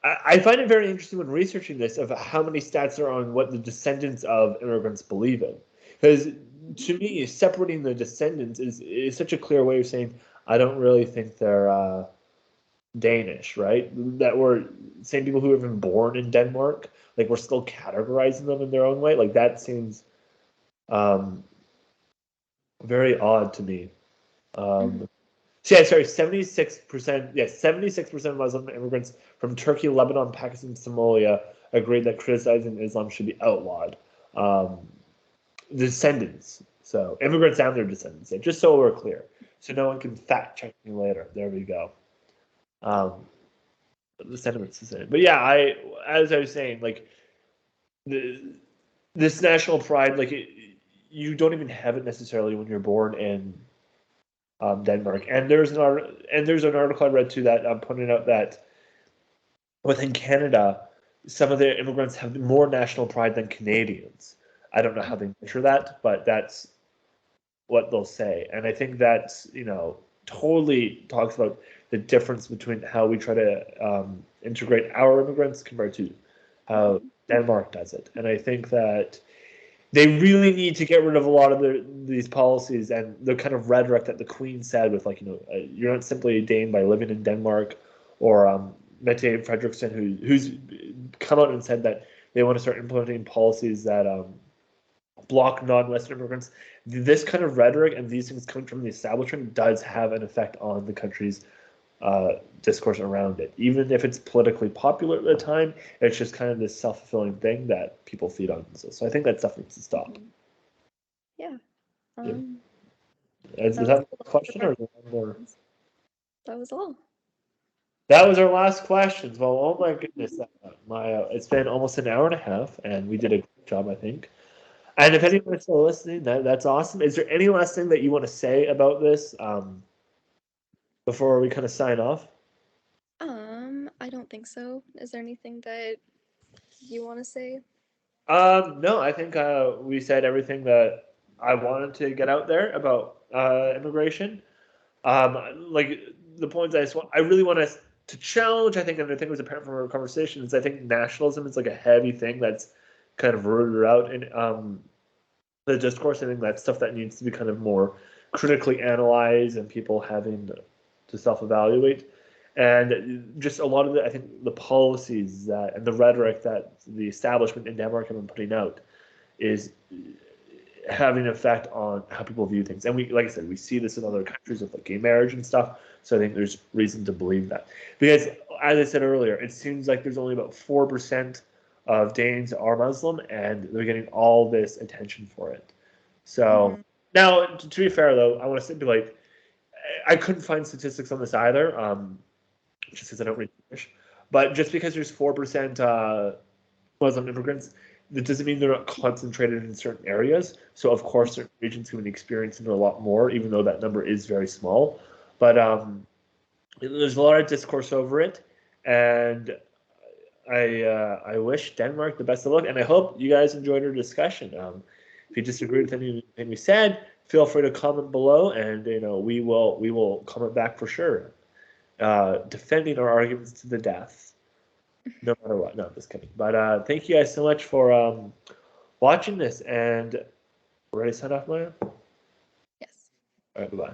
I find it very interesting when researching this of how many stats are on what the descendants of immigrants believe in. Because to me, separating the descendants is such a clear way of saying I don't really think they're Danish, right? That we're saying people who have been born in Denmark, like we're still categorizing them in their own way. Like that seems um, very odd to me. So yeah, sorry, 76%. Yes, 76% of Muslim immigrants from Turkey, Lebanon, Pakistan, Somalia agreed that criticizing Islam should be outlawed. Um, Descendants, so immigrants and their descendants. Yeah, just so we're clear, so no one can fact check me later. There we go. Um, the sentiments the same, but yeah, as I was saying, like the this national pride, like you don't even have it necessarily when you're born in Denmark. And there's an article I read too that pointed out that within Canada, some of the immigrants have more national pride than Canadians. I don't know how they measure that, but that's what they'll say. And I think that's totally talks about the difference between how we try to integrate our immigrants compared to how Denmark does it. And I think that they really need to get rid of a lot of these policies and the kind of rhetoric that the Queen said with like you're not simply a Dane by living in Denmark, or Mette Frederiksen who's come out and said that they want to start implementing policies that block non-Western immigrants. This kind of rhetoric and these things coming from the establishment does have an effect on the country's discourse around it. Even if it's politically popular at the time, it's just kind of this self-fulfilling thing that people feed on. So I think that stuff needs to stop. Yeah. Yeah. Is That that was a a lot question of or is there one more? questions. That was all. That was our last questions. Well, oh my goodness, it's been almost an hour and a half, and we did a great job, I think. And if anyone's still listening, that's awesome. Is there any last thing that you want to say about this before we kind of sign off? I don't think so. Is there anything that you want to say? No, I think we said everything that I wanted to get out there about immigration. Like the points I really want to challenge. I think, and I think it was apparent from our conversation, is I think nationalism is like a heavy thing that's kind of rooted out in the discourse. I think that's stuff that needs to be kind of more critically analyzed and people having to self-evaluate. And just a lot of I think the policies that and the rhetoric that the establishment in Denmark have been putting out is having an effect on how people view things. And we, like I said, we see this in other countries with like gay marriage and stuff. So I think there's reason to believe that. Because as I said earlier, it seems like there's only about 4% of Danes are Muslim, and they're getting all this attention for it. So now, to be fair though, I want to stipulate, I couldn't find statistics on this either, just because I don't read English. But just because there's 4% Muslim immigrants, that doesn't mean they're not concentrated in certain areas. So of course, certain regions can be experiencing it a lot more, even though that number is very small. But there's a lot of discourse over it, and I wish Denmark the best of luck, and I hope you guys enjoyed our discussion. If you disagree with anything we said, feel free to comment below, and we will comment back for sure, defending our arguments to the death, no matter what. No, I'm just kidding. But thank you guys so much for watching this, and we're ready to sign off, Maya. Yes. All right, bye-bye.